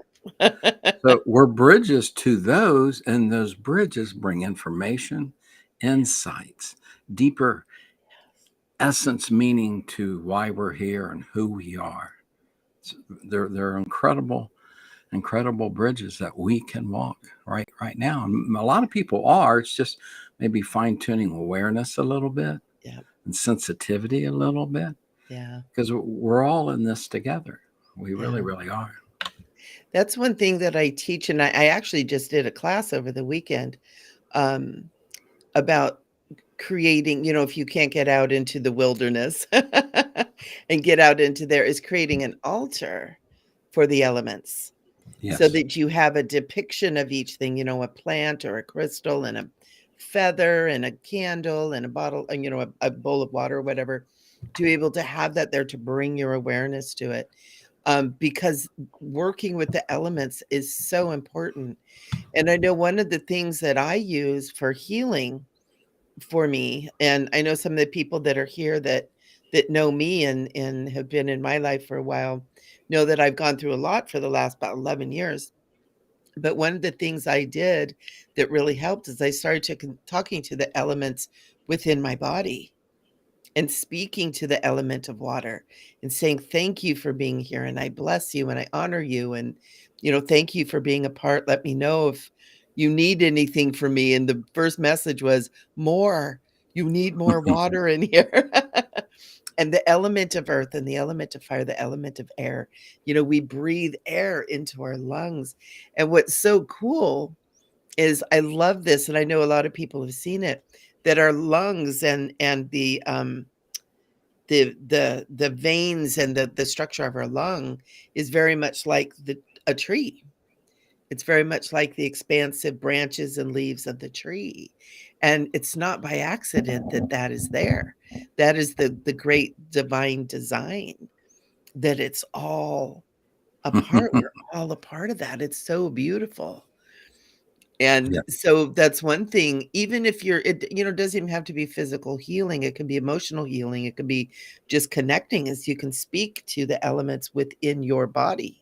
Speaker 2: So we're bridges to those, and those bridges bring information, insights, deeper essence, meaning to why we're here and who we are. So they're incredible bridges that we can walk right now. And a lot of people are. It's just maybe fine tuning awareness a little bit
Speaker 1: Yeah.
Speaker 2: and sensitivity a little bit,
Speaker 1: Yeah.
Speaker 2: because we're all in this together. We
Speaker 1: Yeah.
Speaker 2: really are.
Speaker 1: That's one thing that I teach, and I actually just did a class over the weekend um, about creating, if you can't get out into the wilderness and get out into there, is creating an altar for the elements so
Speaker 2: Yes.
Speaker 1: that you have a depiction of each thing, a plant or a crystal and a feather and a candle and a bottle, and, a bowl of water or whatever, to be able to have that there to bring your awareness to it. Because working with the elements is so important. And I know one of the things that I use for healing for me, and I know some of the people that are here that know me and have been in my life for a while, know that I've gone through a lot for the last about 11 years. But one of the things I did that really helped is I started talking to the elements within my body and speaking to the element of water and saying, thank you for being here. And I bless you and I honor you. And, thank you for being a part. Let me know if you need anything from me. And the first message was more. You need more water in here. And the element of earth and the element of fire, the element of air, we breathe air into our lungs. And what's so cool is I love this. And I know a lot of people have seen it, that our lungs and the veins and the structure of our lung is very much like a tree. It's very much like the expansive branches and leaves of the tree. And it's not by accident that that is there. That is the great divine design, that it's all a part. We're all a part of that. It's so beautiful. And
Speaker 2: Yeah.
Speaker 1: so that's one thing, even if it doesn't even have to be physical healing. It can be emotional healing. It could be just connecting, as you can speak to the elements within your body,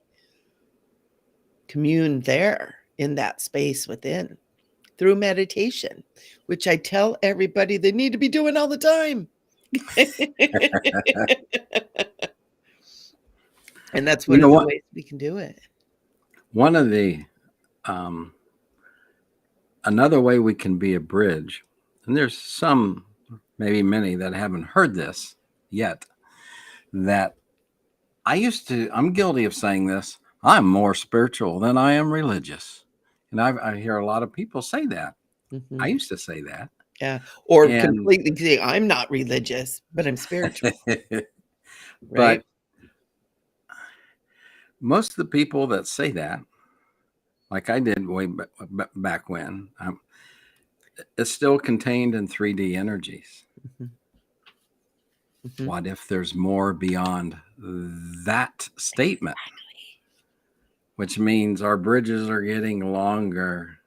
Speaker 1: commune there in that space within through meditation, which I tell everybody they need to be doing all the time. And that's
Speaker 2: You
Speaker 1: one
Speaker 2: know
Speaker 1: of the
Speaker 2: what?
Speaker 1: ways we can do it.
Speaker 2: One of the um, another way we can be a bridge, and there's some, maybe many, that haven't heard this yet, that I'm guilty of saying this: I'm more spiritual than I am religious. And I hear a lot of people say that. I
Speaker 1: Mhm.
Speaker 2: used to say that.
Speaker 1: Yeah. Or
Speaker 2: And,
Speaker 1: completely say, I'm not religious, but I'm spiritual, right?
Speaker 2: but most of the people that say that, like I did way back when, it's still contained in 3D energies.
Speaker 1: Mhm. Mhm.
Speaker 2: What if there's more beyond that statement? Which means our bridges are getting longer,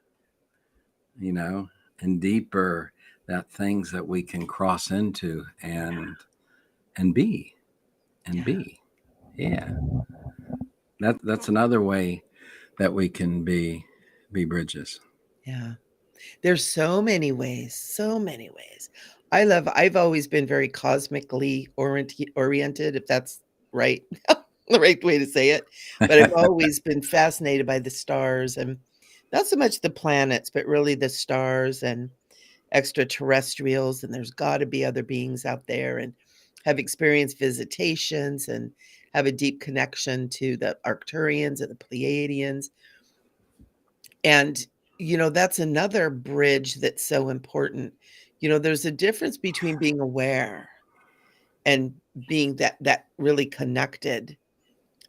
Speaker 2: and deeper, that things that we can cross into and be and
Speaker 1: Yeah.
Speaker 2: be. Yeah. That's another way that we can be bridges.
Speaker 1: Yeah. There's so many ways, so many ways. I've always been very cosmically oriented, if that's right, the right way to say it. But I've always been fascinated by the stars, and not so much the planets, but really the stars and extraterrestrials. And there's got to be other beings out there, and have experienced visitations and have a deep connection to the Arcturians and the Pleiadians. And, that's another bridge that's so important. There's a difference between being aware and being that really connected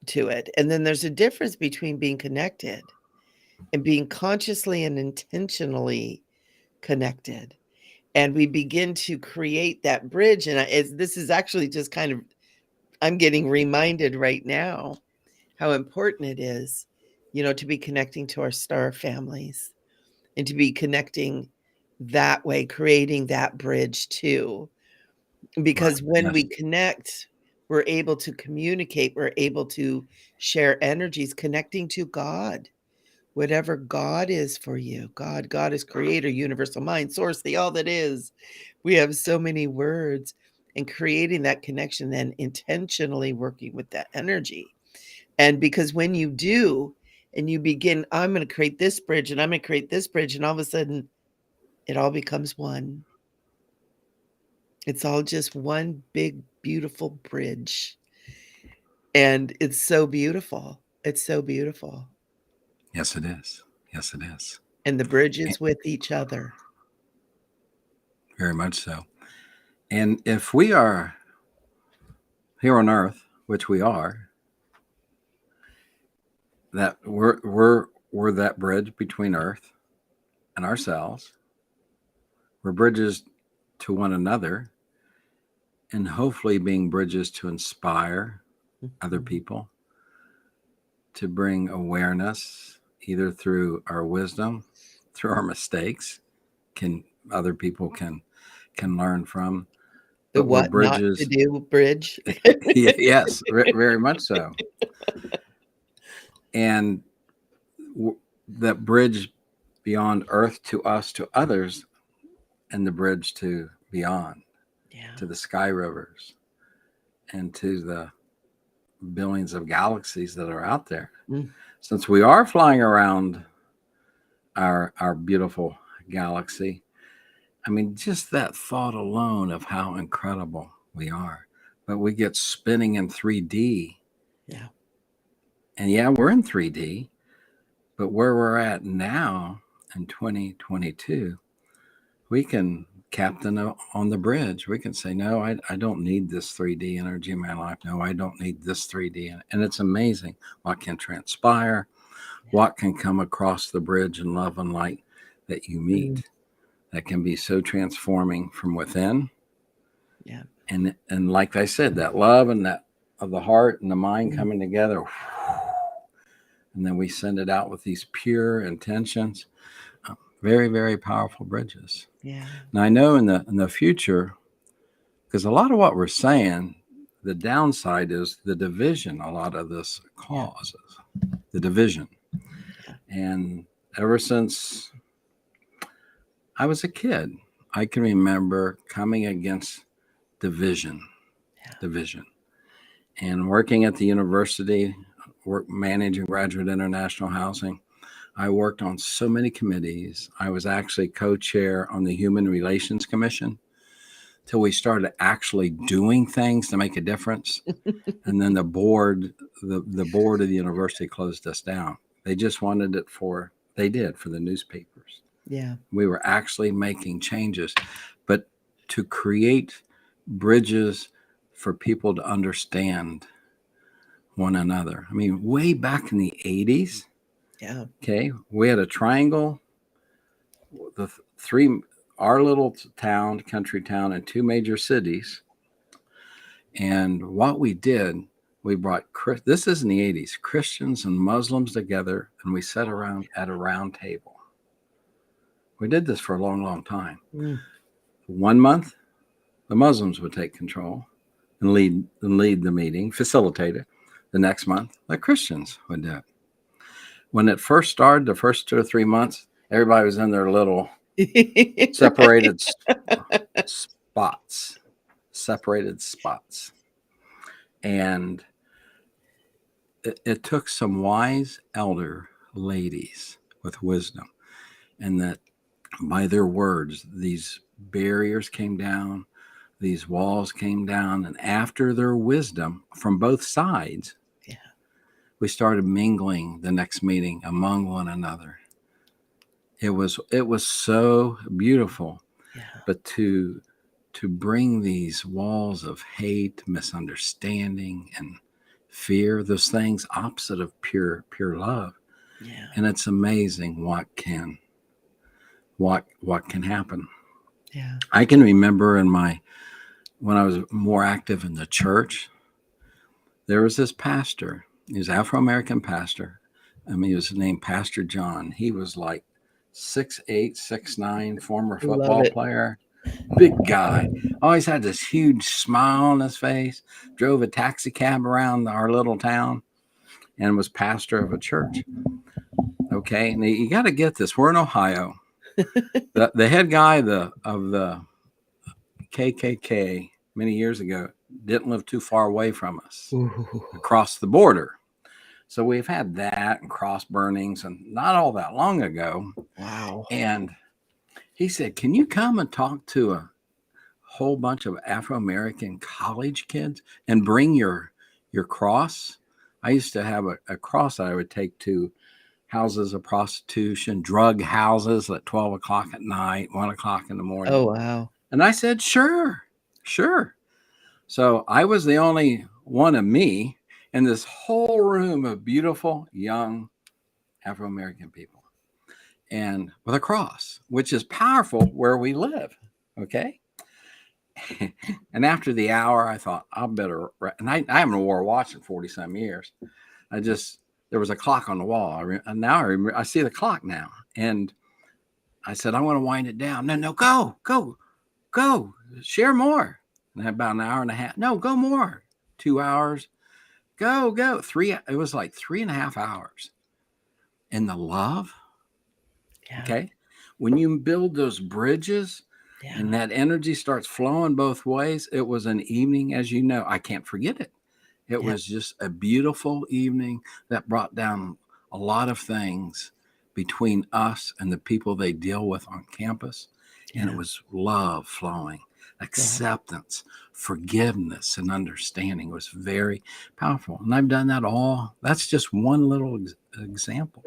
Speaker 1: to it. And then there's a difference between being connected and being consciously and intentionally connected. And we begin to create that bridge. And this is actually just kind of, I'm getting reminded right now how important it is, to be connecting to our star families and to be connecting that way, creating that bridge too.
Speaker 2: Right.
Speaker 1: Because when
Speaker 2: Yes.
Speaker 1: we connect We're able to communicate. We're able to share energies, connecting to God, whatever God is for you. God is creator, universal mind, source, the all that is. We have so many words, and creating that connection, then intentionally working with that energy. And because when you do, and you begin, I'm going to create this bridge and I'm going to create this bridge, and all of a sudden it all becomes one. It's all just one big, beautiful bridge. And it's so beautiful. It's so beautiful.
Speaker 2: Yes, it is. Yes, it is.
Speaker 1: And the bridges with each other.
Speaker 2: Very much so. And if we are here on Earth, which we are, that we're that bridge between Earth and ourselves. We're bridges to one another, and hopefully being bridges to inspire other people, to bring awareness, either through our wisdom, through our mistakes, other people can learn from.
Speaker 1: The
Speaker 2: But we're
Speaker 1: what not to
Speaker 2: bridges.
Speaker 1: do bridge.
Speaker 2: Yes, very much so. And that bridge beyond Earth to us, to others, and the bridge to beyond, to the sky rivers, and to the billions of galaxies that are out there. Since we are flying around our beautiful galaxy, I mean, just that thought alone of how incredible we are. But we get spinning in 3D.
Speaker 1: Yeah.
Speaker 2: And yeah, we're in 3D, but where we're at now in 2022, we can captain on the bridge. We can say, no, I don't need this 3D energy in my life. No, I don't need this 3D. And it's amazing what can transpire, what can come across the bridge in love and light that you meet. That can be so transforming from within.
Speaker 1: Yeah.
Speaker 2: And like I said, that love and that of the heart and the mind coming together. And then we send it out with these pure intentions. Very, very powerful bridges.
Speaker 1: Yeah.
Speaker 2: Now I know in the future, because a lot of what we're saying, the downside is the division. A lot of this causes the division. And ever since I was a kid, I can remember coming against division, and working at the university, managing graduate international housing. I worked on so many committees. I was actually co-chair on the Human Relations Commission till we started actually doing things to make a difference. And then the board of the university closed us down. They just wanted it for the newspapers.
Speaker 1: Yeah.
Speaker 2: We were actually making changes, but to create bridges for people to understand one another. I mean, way back in the 80s, okay, we had a triangle, our little town, country town, and two major cities. And what we did, we brought, this is in the 80s, Christians and Muslims together, and we sat around at a round table. We did this for a long, long time. 1 month, the Muslims would take control and lead the meeting, facilitate it. The next month, the Christians would do it. When it first started, the first 2 or 3 months, everybody was in their little separated spots. And it took some wise elder ladies with wisdom, and that by their words, these barriers came down, these walls came down, and after their wisdom from both sides, we started mingling the next meeting among one another. It was so beautiful. But to bring these walls of hate, misunderstanding, and fear, those things opposite of pure love. And it's amazing what can happen. I can remember when I was more active in the church, there was this pastor. He was an Afro-American pastor. I mean, he was named Pastor John. He was like 6'8", 6'9", former football player. big guy. Always had this huge smile on his face. Drove a taxi cab around our little town and was pastor of a church. Okay, and you got to get this. We're in Ohio. The head guy of the KKK many years ago didn't live too far away from us, across the border. So we've had that and cross burnings, and not all that long ago.
Speaker 1: Wow.
Speaker 2: And he said, "Can you come and talk to a whole bunch of Afro-American college kids and bring your cross?" I used to have a cross that I would take to houses of prostitution, drug houses at 12 o'clock at night, 1 o'clock in the morning.
Speaker 1: Oh, wow.
Speaker 2: And I said, sure. So I was the only one of me in this whole room of beautiful, young Afro-American people, and with a cross, which is powerful where we live. Okay. And after the hour, I thought, I better, and I haven't wore a watch in 40-some years. There was a clock on the wall. And now I remember, I see the clock now. And I said, I want to wind it down. No, go, share more. And about an hour and a half. No, go more. 2 hours. Go. 3. It was like 3.5 hours. And the love.
Speaker 1: Yeah.
Speaker 2: Okay. When you build those bridges,
Speaker 1: Yeah.
Speaker 2: and that energy starts flowing both ways. It was an evening, as you know, I can't forget it. It was just a beautiful evening that brought down a lot of things between us and the people they deal with on campus. And it was love flowing, acceptance, forgiveness, and understanding. It was very powerful. And I've done that all. That's just one little example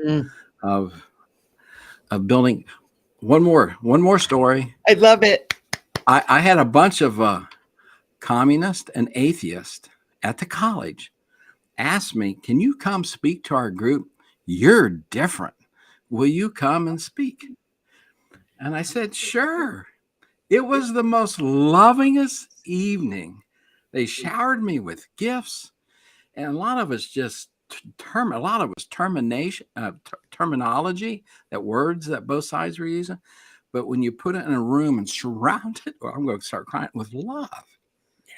Speaker 2: of building. One more story.
Speaker 1: I love it.
Speaker 2: I had a bunch of communists and atheists at the college ask me, can you come speak to our group? You're different. Will you come and speak? And I said, sure. It was the most lovingest evening. They showered me with gifts, and a lot of us just terminology, that words that both sides were using. But when you put it in a room and surround it, I'm going to start crying, with love. Yeah.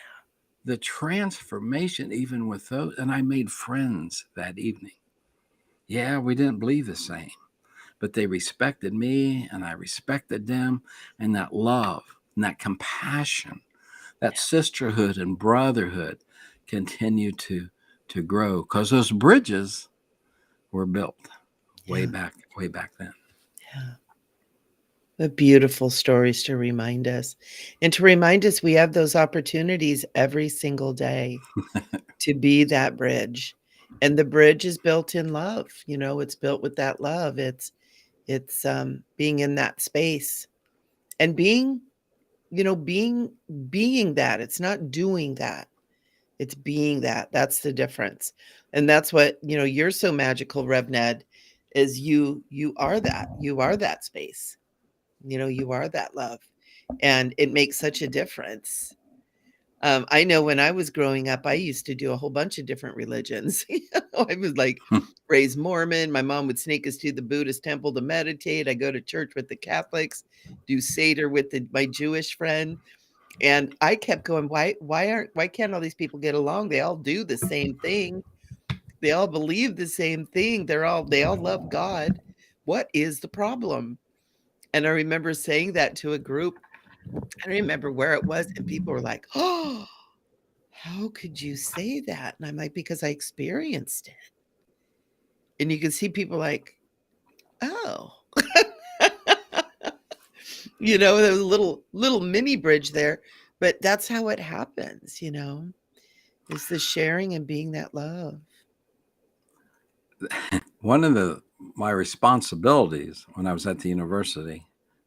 Speaker 2: The transformation, even with those, and I made friends that evening. Yeah, we didn't believe the same, but they respected me and I respected them. And that love and that compassion, that sisterhood and brotherhood continued to grow, because those bridges were built way back then.
Speaker 1: Yeah. The beautiful stories to remind us, and to remind us we have those opportunities every single day to be that bridge. And the bridge is built in love. It's built with that love. It's being in that space and being that. It's not doing that. It's being that. That's the difference. And that's what, you're so magical, Rev Ned, is you are that. You are that space. You are that love. And it makes such a difference. I know when I was growing up, I used to do a whole bunch of different religions. I was like raised Mormon. My mom would sneak us to the Buddhist temple to meditate. I go to church with the Catholics, do Seder with my Jewish friend. And I kept going, why can't all these people get along? They all do the same thing. They all believe the same thing. They all love God. What is the problem? And I remember saying that to a group. I don't remember where it was, and people were like, "Oh, how could you say that?" And I'm like, "Because I experienced it." And you can see people like, "Oh." There was a little mini bridge there, but that's how it happens, is the sharing and being that love.
Speaker 2: One of my responsibilities when I was at the university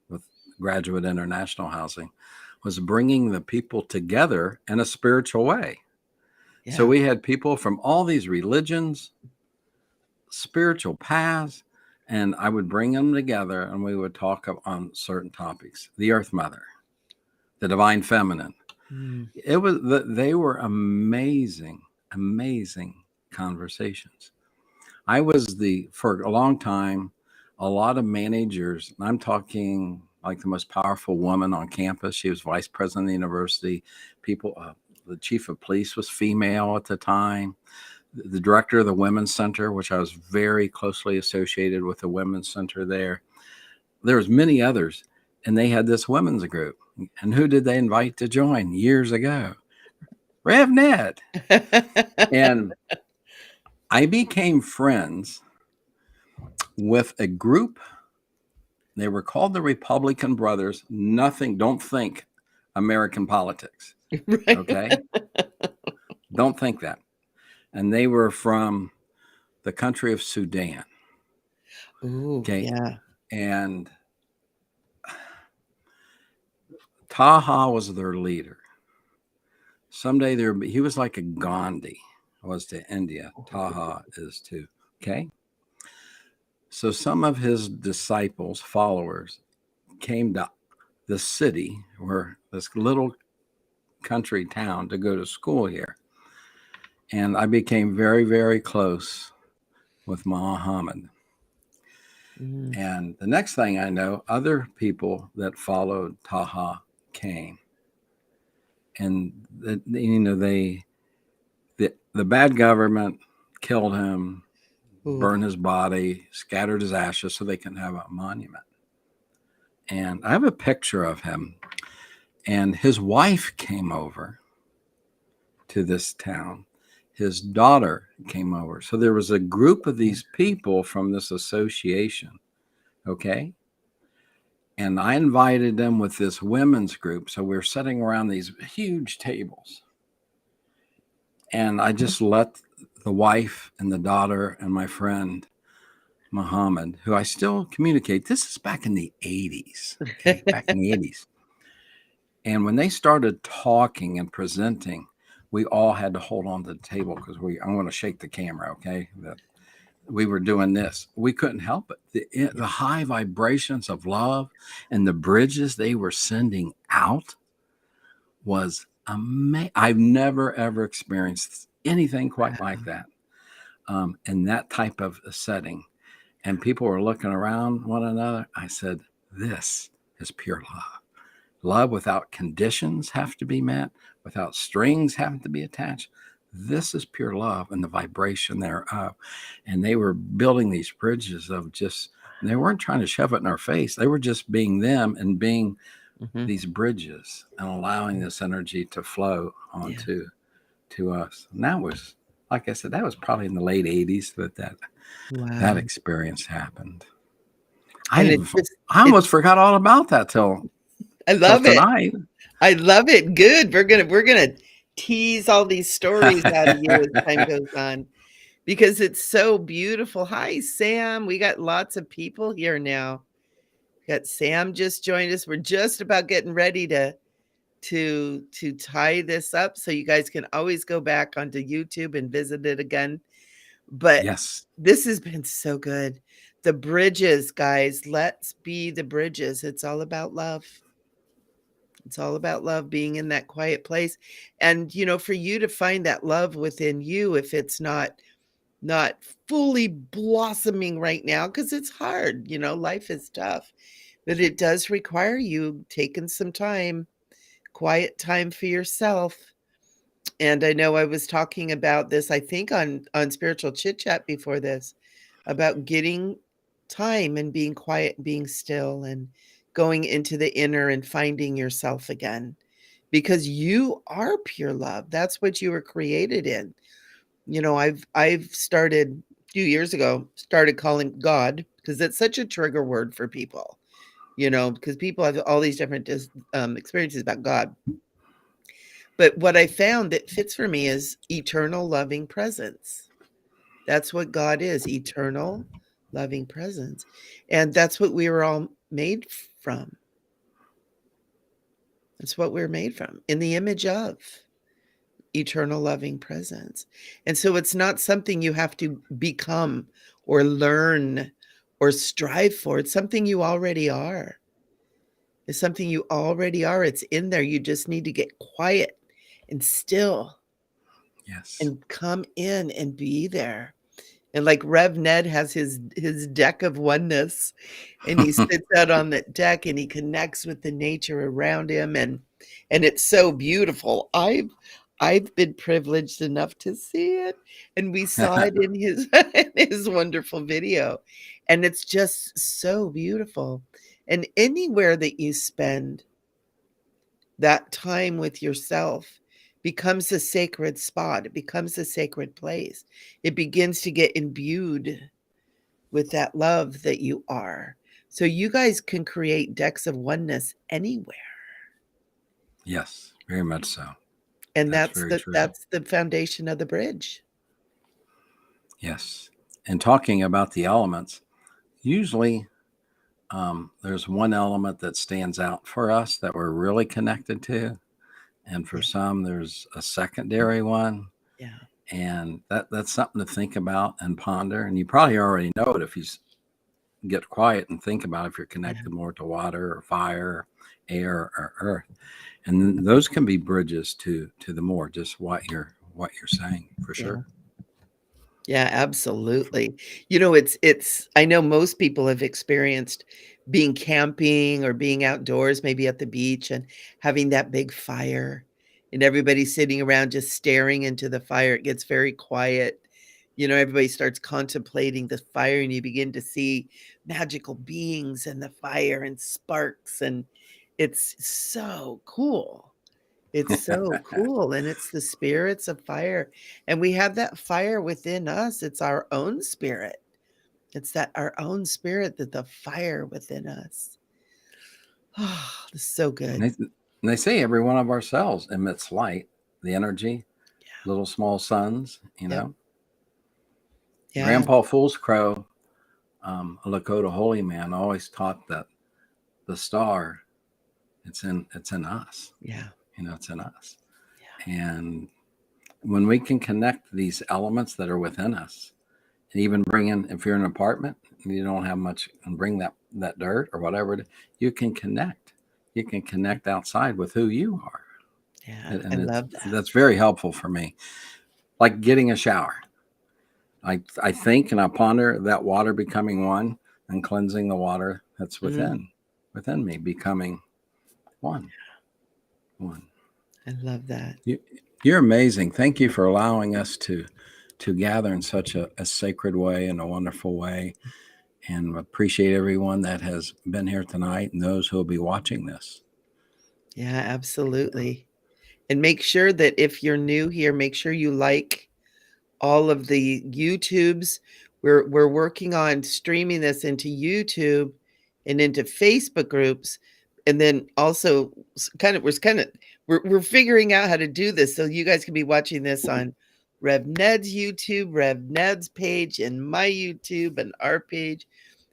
Speaker 2: with Graduate International Housing was bringing the people together in a spiritual way. Yeah. So we had people from all these religions, spiritual paths, and I would bring them together and we would talk on certain topics. The Earth Mother, the Divine Feminine. They were amazing conversations. I was for a long time, a lot of managers, I'm talking like the most powerful woman on campus. She was vice president of the university. People, the chief of police was female at the time. The director of the Women's Center, which I was very closely associated with the Women's Center there. There was many others, and they had this women's group. And who did they invite to join years ago? Rev Ned. And I became friends with a group. They were called the Republican Brothers. Nothing, don't think American politics.
Speaker 1: Right.
Speaker 2: Okay? Don't think that. And they were from the country of Sudan.
Speaker 1: Ooh,
Speaker 2: Okay.
Speaker 1: yeah.
Speaker 2: And Taha was their leader. Someday he was like a Gandhi was to India. Taha is to, okay? So some of his disciples, followers, came to the city, where this little country town, to go to school here. And I became very, very close with Muhammad.
Speaker 1: Mm.
Speaker 2: And the next thing I know, other people that followed Taha came. And the bad government killed him,
Speaker 1: Ooh.
Speaker 2: burned his body, scattered his ashes so they can have a monument. And I have a picture of him. And his wife came over to this town. His daughter came over. So there was a group of these people from this association. Okay. And I invited them with this women's group. So we were sitting around these huge tables. And I just let the wife and the daughter and my friend Muhammad, who I still communicate. This is back in the 80s. Okay? Back in the 80s. And when they started talking and presenting, we all had to hold on to the table because I'm going to shake the camera, okay? That we were doing this. We couldn't help it. The high vibrations of love and the bridges they were sending out was amazing. I've never, ever experienced anything quite like that in that type of a setting. And people were looking around one another. I said, this is pure love. Love without conditions have to be met, without strings having to be attached. This is pure love and the vibration thereof. And they were building these bridges of they weren't trying to shove it in our face. They were just being them and being these bridges and allowing this energy to flow onto to us. And that was, like I said, that was probably in the late 80s that experience happened. I almost forgot all about that till
Speaker 1: I love it.
Speaker 2: Tonight.
Speaker 1: I love it. Good. We're gonna tease all these stories out of you as time goes on, because it's so beautiful. Hi, Sam. We got lots of people here now. We got Sam just joined us. We're just about getting ready to tie this up, so you guys can always go back onto YouTube and visit it again. But
Speaker 2: yes,
Speaker 1: this has been so good. The bridges, guys. Let's be the bridges. It's all about love. It's all about love, being in that quiet place. And, for you to find that love within you, if it's not fully blossoming right now, because it's hard, life is tough, but it does require you taking some time, quiet time for yourself. And I know I was talking about this, I think on Spiritual Chit Chat before this, about getting time and being quiet, being still, and going into the inner and finding yourself again, because you are pure love. That's what you were created in. I've started a few years ago, started calling God, because it's such a trigger word for people, because people have all these different experiences about God. But what I found that fits for me is eternal loving presence. That's what God is, eternal loving presence. And that's what we were all made from. That's what we're made from, in the image of eternal loving presence. And so it's not something you have to become or learn or strive for. It's something you already are. It's something you already are. It's in there. You just need to get quiet and still.
Speaker 2: Yes.
Speaker 1: And come in and be there. And like Rev Ned has his deck of oneness, and he sits out on that deck and he connects with the nature around him, and it's so beautiful. I've been privileged enough to see it, and we saw it in his in his wonderful video, and it's just so beautiful. And anywhere that you spend that time with yourself becomes a sacred spot. It becomes a sacred place. It begins to get imbued with that love that you are. So you guys can create decks of oneness anywhere.
Speaker 2: Yes, very much so.
Speaker 1: And
Speaker 2: That's very true.
Speaker 1: that's the foundation of the bridge.
Speaker 2: Yes. And talking about the elements, usually there's one element that stands out for us that we're really connected to. And for some, there's a secondary one.
Speaker 1: Yeah.
Speaker 2: And that's something to think about and ponder. And you probably already know it if you get quiet and think about if you're connected more to water or fire, or air or earth. And those can be bridges to the more, just what you're saying, for sure.
Speaker 1: Yeah, absolutely. You know, it's I know most people have experienced being camping or being outdoors, maybe at the beach, and having that big fire and everybody sitting around just staring into the fire. It gets very quiet. You know, everybody starts contemplating the fire and you begin to see magical beings and the fire and sparks, and it's so cool. It's so cool, and it's the spirits of fire, and we have that fire within us. It's our own spirit. It's that our own spirit, that the fire within us. Oh, this is so good.
Speaker 2: And they say every one of our cells emits light, the energy, little small suns, you know.
Speaker 1: Yeah.
Speaker 2: Grandpa Fool's Crow, a Lakota holy man, always taught that the star, it's in us.
Speaker 1: Yeah.
Speaker 2: You know, it's in us.
Speaker 1: Yeah.
Speaker 2: And when we can connect these elements that are within us, and even bring in, if you're in an apartment and you don't have much, and bring that dirt or whatever, you can connect. You can connect outside with who you are.
Speaker 1: Yeah,
Speaker 2: And
Speaker 1: I love that.
Speaker 2: That's very helpful for me. Like getting a shower. I think and I ponder that water becoming one and cleansing the water that's within me, becoming one.
Speaker 1: I love that.
Speaker 2: You're amazing. Thank you for allowing us to gather in such a sacred way and a wonderful way. And appreciate everyone that has been here tonight and those who will be watching this.
Speaker 1: Yeah, absolutely. And make sure that if you're new here, make sure you like all of the YouTubes. We're working on streaming this into YouTube and into Facebook groups, and then also we're figuring out how to do this so you guys can be watching this on Rev Ned's YouTube, Rev Ned's page, and my YouTube and our page,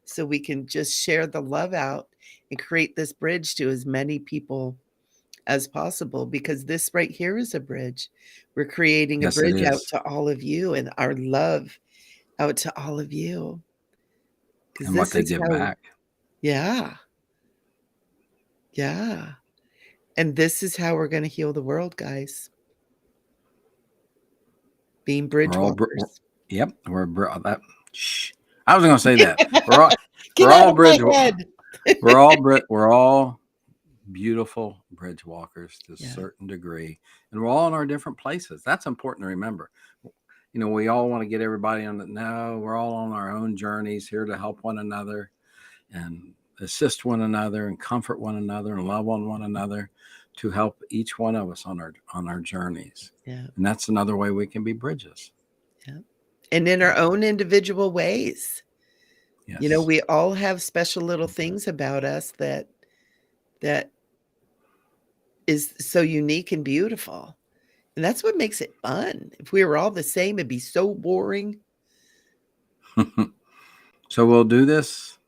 Speaker 1: so we can just share the love out and create this bridge to as many people as possible, because this right here is a bridge. We're creating a
Speaker 2: Yes, it
Speaker 1: bridge out
Speaker 2: is.
Speaker 1: to all of you, and our love out to all of you. Because
Speaker 2: And what
Speaker 1: this
Speaker 2: they
Speaker 1: is
Speaker 2: give
Speaker 1: how,
Speaker 2: back.
Speaker 1: yeah, yeah. And this is how we're going to heal the world, guys. Being bridge walkers.
Speaker 2: Yep, we're that. Shh. I was going to say that.
Speaker 1: Get
Speaker 2: we're
Speaker 1: out
Speaker 2: all
Speaker 1: of my
Speaker 2: bridge.
Speaker 1: head.
Speaker 2: We're all beautiful bridge walkers to a certain degree, and we're all in our different places. That's important to remember. You know, we all want to get everybody on the, no, we're all on our own journeys, here to help one another and assist one another and comfort one another and love on one another, to help each one of us on our journeys.
Speaker 1: Yeah.
Speaker 2: And that's another way we can be bridges.
Speaker 1: Yeah. And in our own individual ways.
Speaker 2: Yes.
Speaker 1: You know, we all have special little things about us that is so unique and beautiful. And that's what makes it fun. If we were all the same, it'd be so boring.
Speaker 2: So we'll do this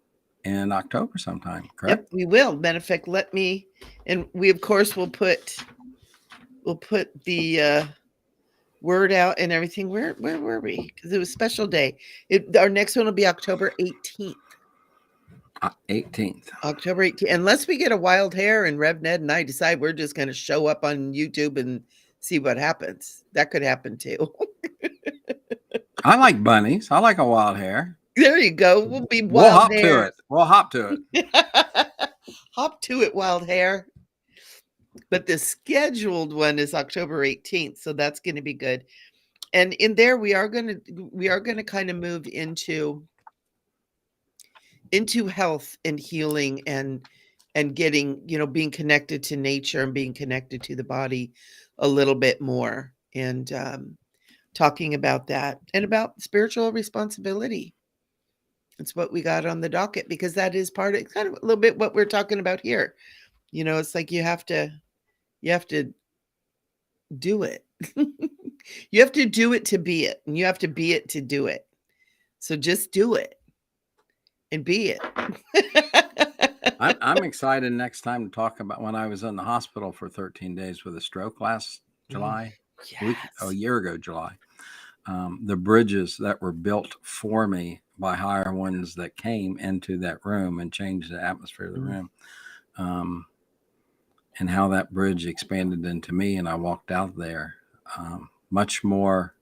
Speaker 2: in October sometime, correct?
Speaker 1: Yep, we will. Matter of fact, and we of course will put the word out and everything. Where were we? Because it was a special day. Our next one will be October 18th.
Speaker 2: 18th.
Speaker 1: October 18th. Unless we get a wild hair and Rev Ned and I decide we're just going to show up on YouTube and see what happens. That could happen too.
Speaker 2: I like bunnies. I like a wild hare.
Speaker 1: There you go. We'll be
Speaker 2: We'll
Speaker 1: wild
Speaker 2: hop to it.
Speaker 1: hares.
Speaker 2: We'll hop to it.
Speaker 1: Hop to it, wild hare. But the scheduled one is October 18th, so that's going to be good. And in there we are going to kind of move into health and healing and getting, being connected to nature and being connected to the body a little bit more, and talking about that and about spiritual responsibility. It's what we got on the docket, because that is part of kind of a little bit what we're talking about here. It's like you have to do it. You have to do it to be it, and you have to be it to do it. So just do it and be it.
Speaker 2: I'm excited next time to talk about when I was in the hospital for 13 days with a stroke last July, a year ago, July. The bridges that were built for me by higher ones that came into that room and changed the atmosphere of the room, and how that bridge expanded into me, and I walked out there much more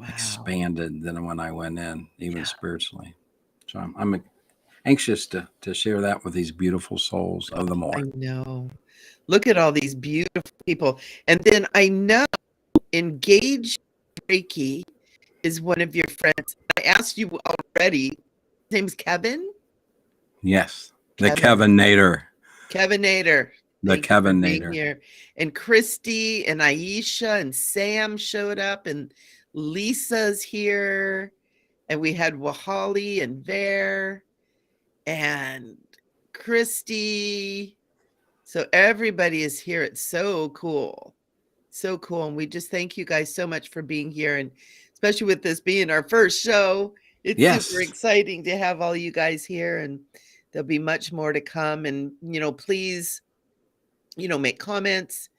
Speaker 2: expanded than when I went in, even spiritually. So I'm anxious to share that with these beautiful souls of the Lord.
Speaker 1: I know. Look at all these beautiful people. And then I know Engaged Reiki is one of your friends. I asked you already. His name's Kevin?
Speaker 2: Yes. The Kevin Nader.
Speaker 1: Kevin Nader.
Speaker 2: The Kevin Nader.
Speaker 1: Here. And Christy and Aisha and Sam showed up, and Lisa's here. And we had Wahali and Ver and Christy. So everybody is here. It's so cool. So cool. And we just thank you guys so much for being here. And especially with this being our first show, it's super exciting to have all you guys here. And there'll be much more to come. And, please, make comments,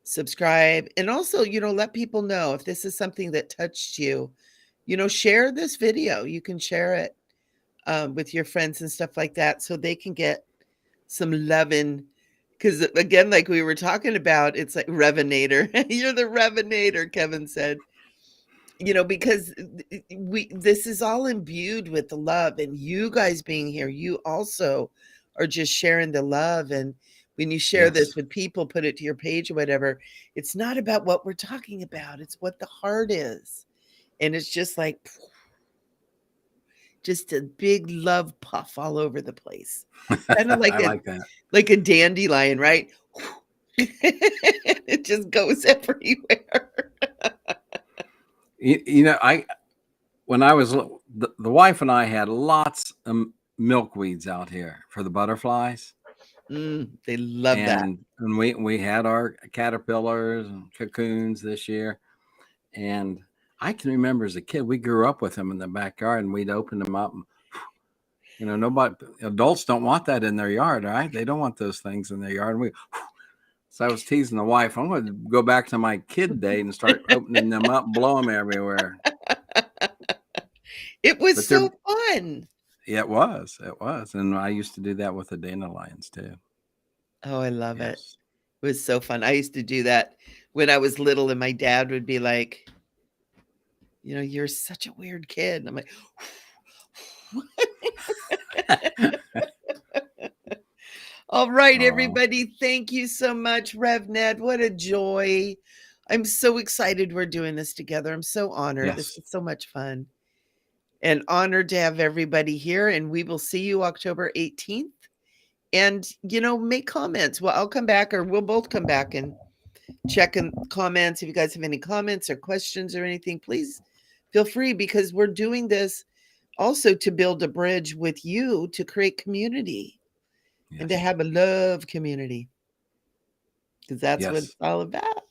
Speaker 1: subscribe, and also, let people know if this is something that touched you. Share this video. You can share it with your friends and stuff like that, so they can get some loving. Because again, like we were talking about, it's like Revenator. You're the Revenator, Kevin said. Because this is all imbued with the love, and you guys being here, you also are just sharing the love. And when you share this with people, put it to your page or whatever, it's not about what we're talking about. It's what the heart is. And it's just like, just a big love puff all over the place. Kind of like
Speaker 2: like that.
Speaker 1: Like a dandelion, right? It just goes everywhere.
Speaker 2: When I was the wife and I had lots of milkweeds out here for the butterflies.
Speaker 1: They love that.
Speaker 2: And we had our caterpillars and cocoons this year. And I can remember as a kid, we grew up with them in the backyard, and we'd open them up. And, nobody, adults don't want that in their yard, right? They don't want those things in their yard. And so I was teasing the wife, I'm going to go back to my kid day and start opening them up, blow them everywhere.
Speaker 1: It was so fun.
Speaker 2: It was. And I used to do that with the dandelions too.
Speaker 1: Oh, I love it. It was so fun. I used to do that when I was little, and my dad would be like, you're such a weird kid. And I'm like, all right, everybody. Thank you so much, Rev Ned. What a joy. I'm so excited we're doing this together. I'm so honored.
Speaker 2: Yes.
Speaker 1: This is so much fun. And honored to have everybody here. And we will see you October 18th. And, make comments. Well, I'll come back, or we'll both come back and check in comments. If you guys have any comments or questions or anything, please feel free, because we're doing this also to build a bridge with you to create community and to have a love community, because that's what it's all about.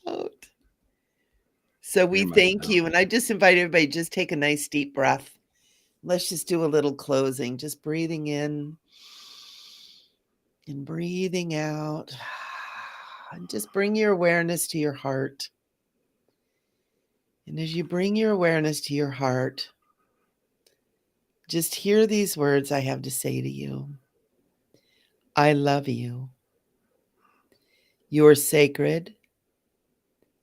Speaker 1: So we thank you. And I just invite everybody, just take a nice deep breath. Let's just do a little closing, just breathing in and breathing out. And just bring your awareness to your heart. And as you bring your awareness to your heart, just hear these words I have to say to you. I love you. You are sacred.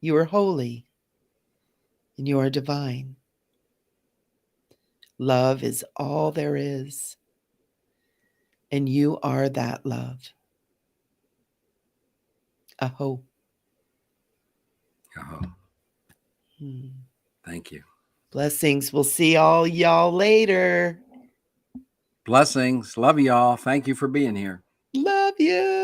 Speaker 1: You are holy. And you are divine. Love is all there is. And you are that love. Aho.
Speaker 2: Oh, thank you.
Speaker 1: Blessings. We'll see all y'all later.
Speaker 2: Blessings. Love y'all. Thank you for being here.
Speaker 1: Love you.